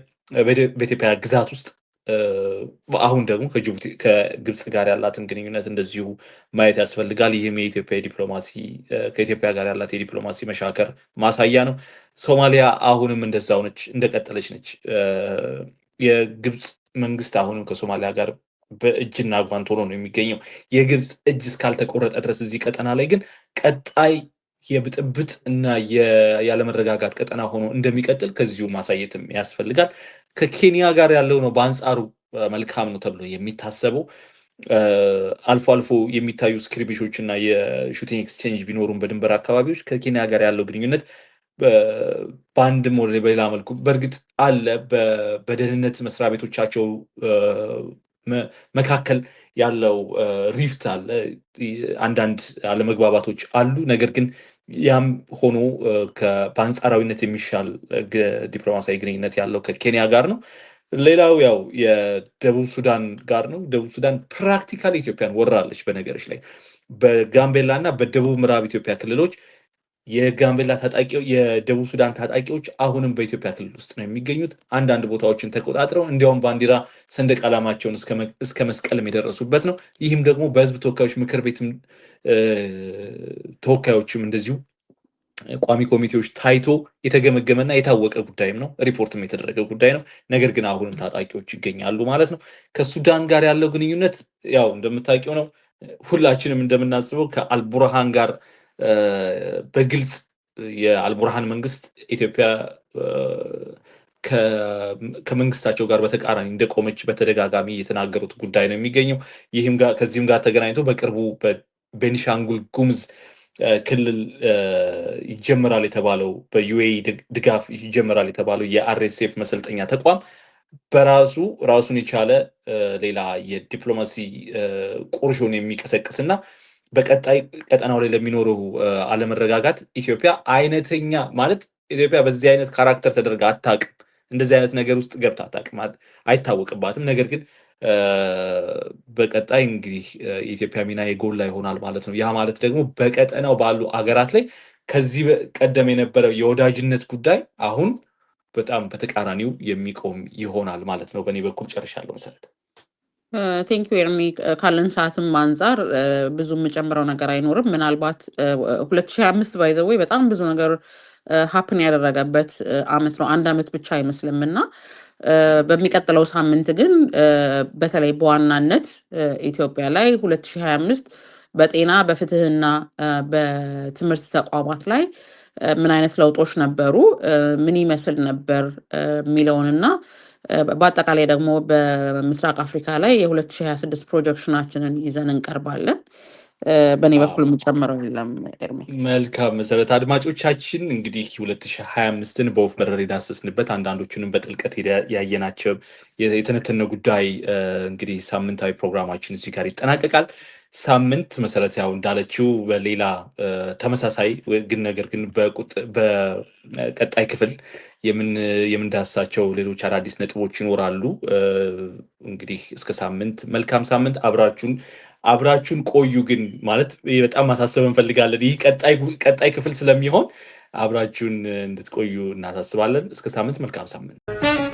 በኢትዮጵያ ግዛት ውስጥ። አሁን ደግሞ ከግብፅ ጋር ያላትን ግንኙነት እንደዚሁ ማየት ያስፈልጋል። ይህም ከኢትዮጵያ ጋር ያላት የዲፕሎማሲ መሻከር ማሳያ ነው። ሶማሊያ አሁንም እንደዛው ነች፣ እንደቀጠለች ነች። የግብፅ መንግስት አሁንም ከሶማሊያ ጋር በእጅና ጓንት ሆኖ ነው የሚገኘው። የግብፅ እጅ እስካልተቆረጠ ድረስ እዚህ ቀጠና ላይ ግን ቀጣይ የብጥብጥ እና ያለመረጋጋት ቀጠና ሆኖ እንደሚቀጥል ከዚሁ ማሳየትም ያስፈልጋል። ከኬንያ ጋር ያለው ነው በአንጻሩ መልካም ነው ተብሎ የሚታሰበው። አልፎ አልፎ የሚታዩ ስክሪቢሾች እና የሹቲንግ ኤክስቼንጅ ቢኖሩም በድንበር አካባቢዎች ከኬንያ ጋር ያለው ግንኙነት በአንድም ወደ በሌላ መልኩ በእርግጥ አለ። በደህንነት መስሪያ ቤቶቻቸው መካከል ያለው ሪፍት አለ፣ አንዳንድ አለመግባባቶች አሉ። ነገር ግን ያም ሆኖ በአንጻራዊነት የሚሻል ዲፕሎማሲያዊ ግንኙነት ያለው ከኬንያ ጋር ነው። ሌላው ያው የደቡብ ሱዳን ጋር ነው። ደቡብ ሱዳን ፕራክቲካሊ ኢትዮጵያን ወራለች። በነገሮች ላይ በጋምቤላ እና በደቡብ ምዕራብ ኢትዮጵያ ክልሎች የጋምቤላ የደቡብ ሱዳን ታጣቂዎች አሁንም በኢትዮጵያ ክልል ውስጥ ነው የሚገኙት። አንዳንድ ቦታዎችን ተቆጣጥረው እንዲያውም ባንዲራ ሰንደቅ ዓላማቸውን እስከ መስቀልም የደረሱበት ነው። ይህም ደግሞ በህዝብ ተወካዮች ምክር ቤትም ተወካዮችም እንደዚሁ ቋሚ ኮሚቴዎች ታይቶ የተገመገመና የታወቀ ጉዳይም ነው። ሪፖርትም የተደረገ ጉዳይ ነው። ነገር ግን አሁንም ታጣቂዎች ይገኛሉ ማለት ነው። ከሱዳን ጋር ያለው ግንኙነት ያው እንደምታውቂው ነው። ሁላችንም እንደምናስበው ከአልቡርሃን ጋር በግልጽ የአልቡርሃን መንግስት ኢትዮጵያ ከመንግስታቸው ጋር በተቃራኒ እንደቆመች በተደጋጋሚ የተናገሩት ጉዳይ ነው የሚገኘው። ከዚህም ጋር ተገናኝቶ በቅርቡ በቤኒሻንጉል ጉሙዝ ክልል ይጀመራል የተባለው በዩኤኢ ድጋፍ ይጀመራል የተባለው የአርኤስኤፍ መሰልጠኛ ተቋም ራሱን የቻለ ሌላ የዲፕሎማሲ ቁርሾን የሚቀሰቅስና በቀጣይ ቀጠናው ላይ ለሚኖረው አለመረጋጋት ኢትዮጵያ አይነተኛ ማለት ኢትዮጵያ በዚህ አይነት ካራክተር ተደርጋ አታውቅም። እንደዚህ አይነት ነገር ውስጥ ገብታ አታውቅም፣ አይታወቅባትም። ነገር ግን በቀጣይ እንግዲህ የኢትዮጵያ ሚና የጎላ ይሆናል ማለት ነው። ያ ማለት ደግሞ በቀጠናው ባሉ አገራት ላይ ከዚህ ቀደም የነበረው የወዳጅነት ጉዳይ አሁን በጣም በተቃራኒው የሚቆም ይሆናል ማለት ነው። በእኔ በኩል ጨርሻለሁ። መሰረት ቴንክ ዩ ኤርሚ። ካለን ሰዓትም አንጻር ብዙ የምጨምረው ነገር አይኖርም። ምናልባት 2025 ባይዘወይ በጣም ብዙ ነገር ሀፕን ያደረገበት አመት ነው። አንድ አመት ብቻ አይመስልም እና በሚቀጥለው ሳምንት ግን በተለይ በዋናነት ኢትዮጵያ ላይ 2025 በጤና በፍትህና በትምህርት ተቋማት ላይ ምን አይነት ለውጦች ነበሩ፣ ምን ይመስል ነበር የሚለውንና በአጠቃላይ ደግሞ በምስራቅ አፍሪካ ላይ የ2026 ፕሮጀክሽናችንን ይዘን እንቀርባለን። በእኔ በኩል የምጨምረው የለም ኤርሚ። መልካም መሰረት አድማጮቻችን፣ እንግዲህ 2025ን በወፍ በረር የዳሰስንበት አንዳንዶቹንም በጥልቀት ያየናቸው የተነተነ ጉዳይ እንግዲህ ሳምንታዊ ፕሮግራማችን እዚህ ጋር ይጠናቀቃል። ሳምንት መሰረት ያው እንዳለችው በሌላ ተመሳሳይ ግን ነገር ግን በቀጣይ ክፍል የምንዳስሳቸው ሌሎች አዳዲስ ነጥቦች ይኖራሉ። እንግዲህ እስከ ሳምንት መልካም ሳምንት፣ አብራችሁን ቆዩ። ግን ማለት በጣም ማሳሰብ እንፈልጋለን፣ ይህ ቀጣይ ክፍል ስለሚሆን አብራችሁን እንድትቆዩ እናሳስባለን። እስከ ሳምንት መልካም ሳምንት።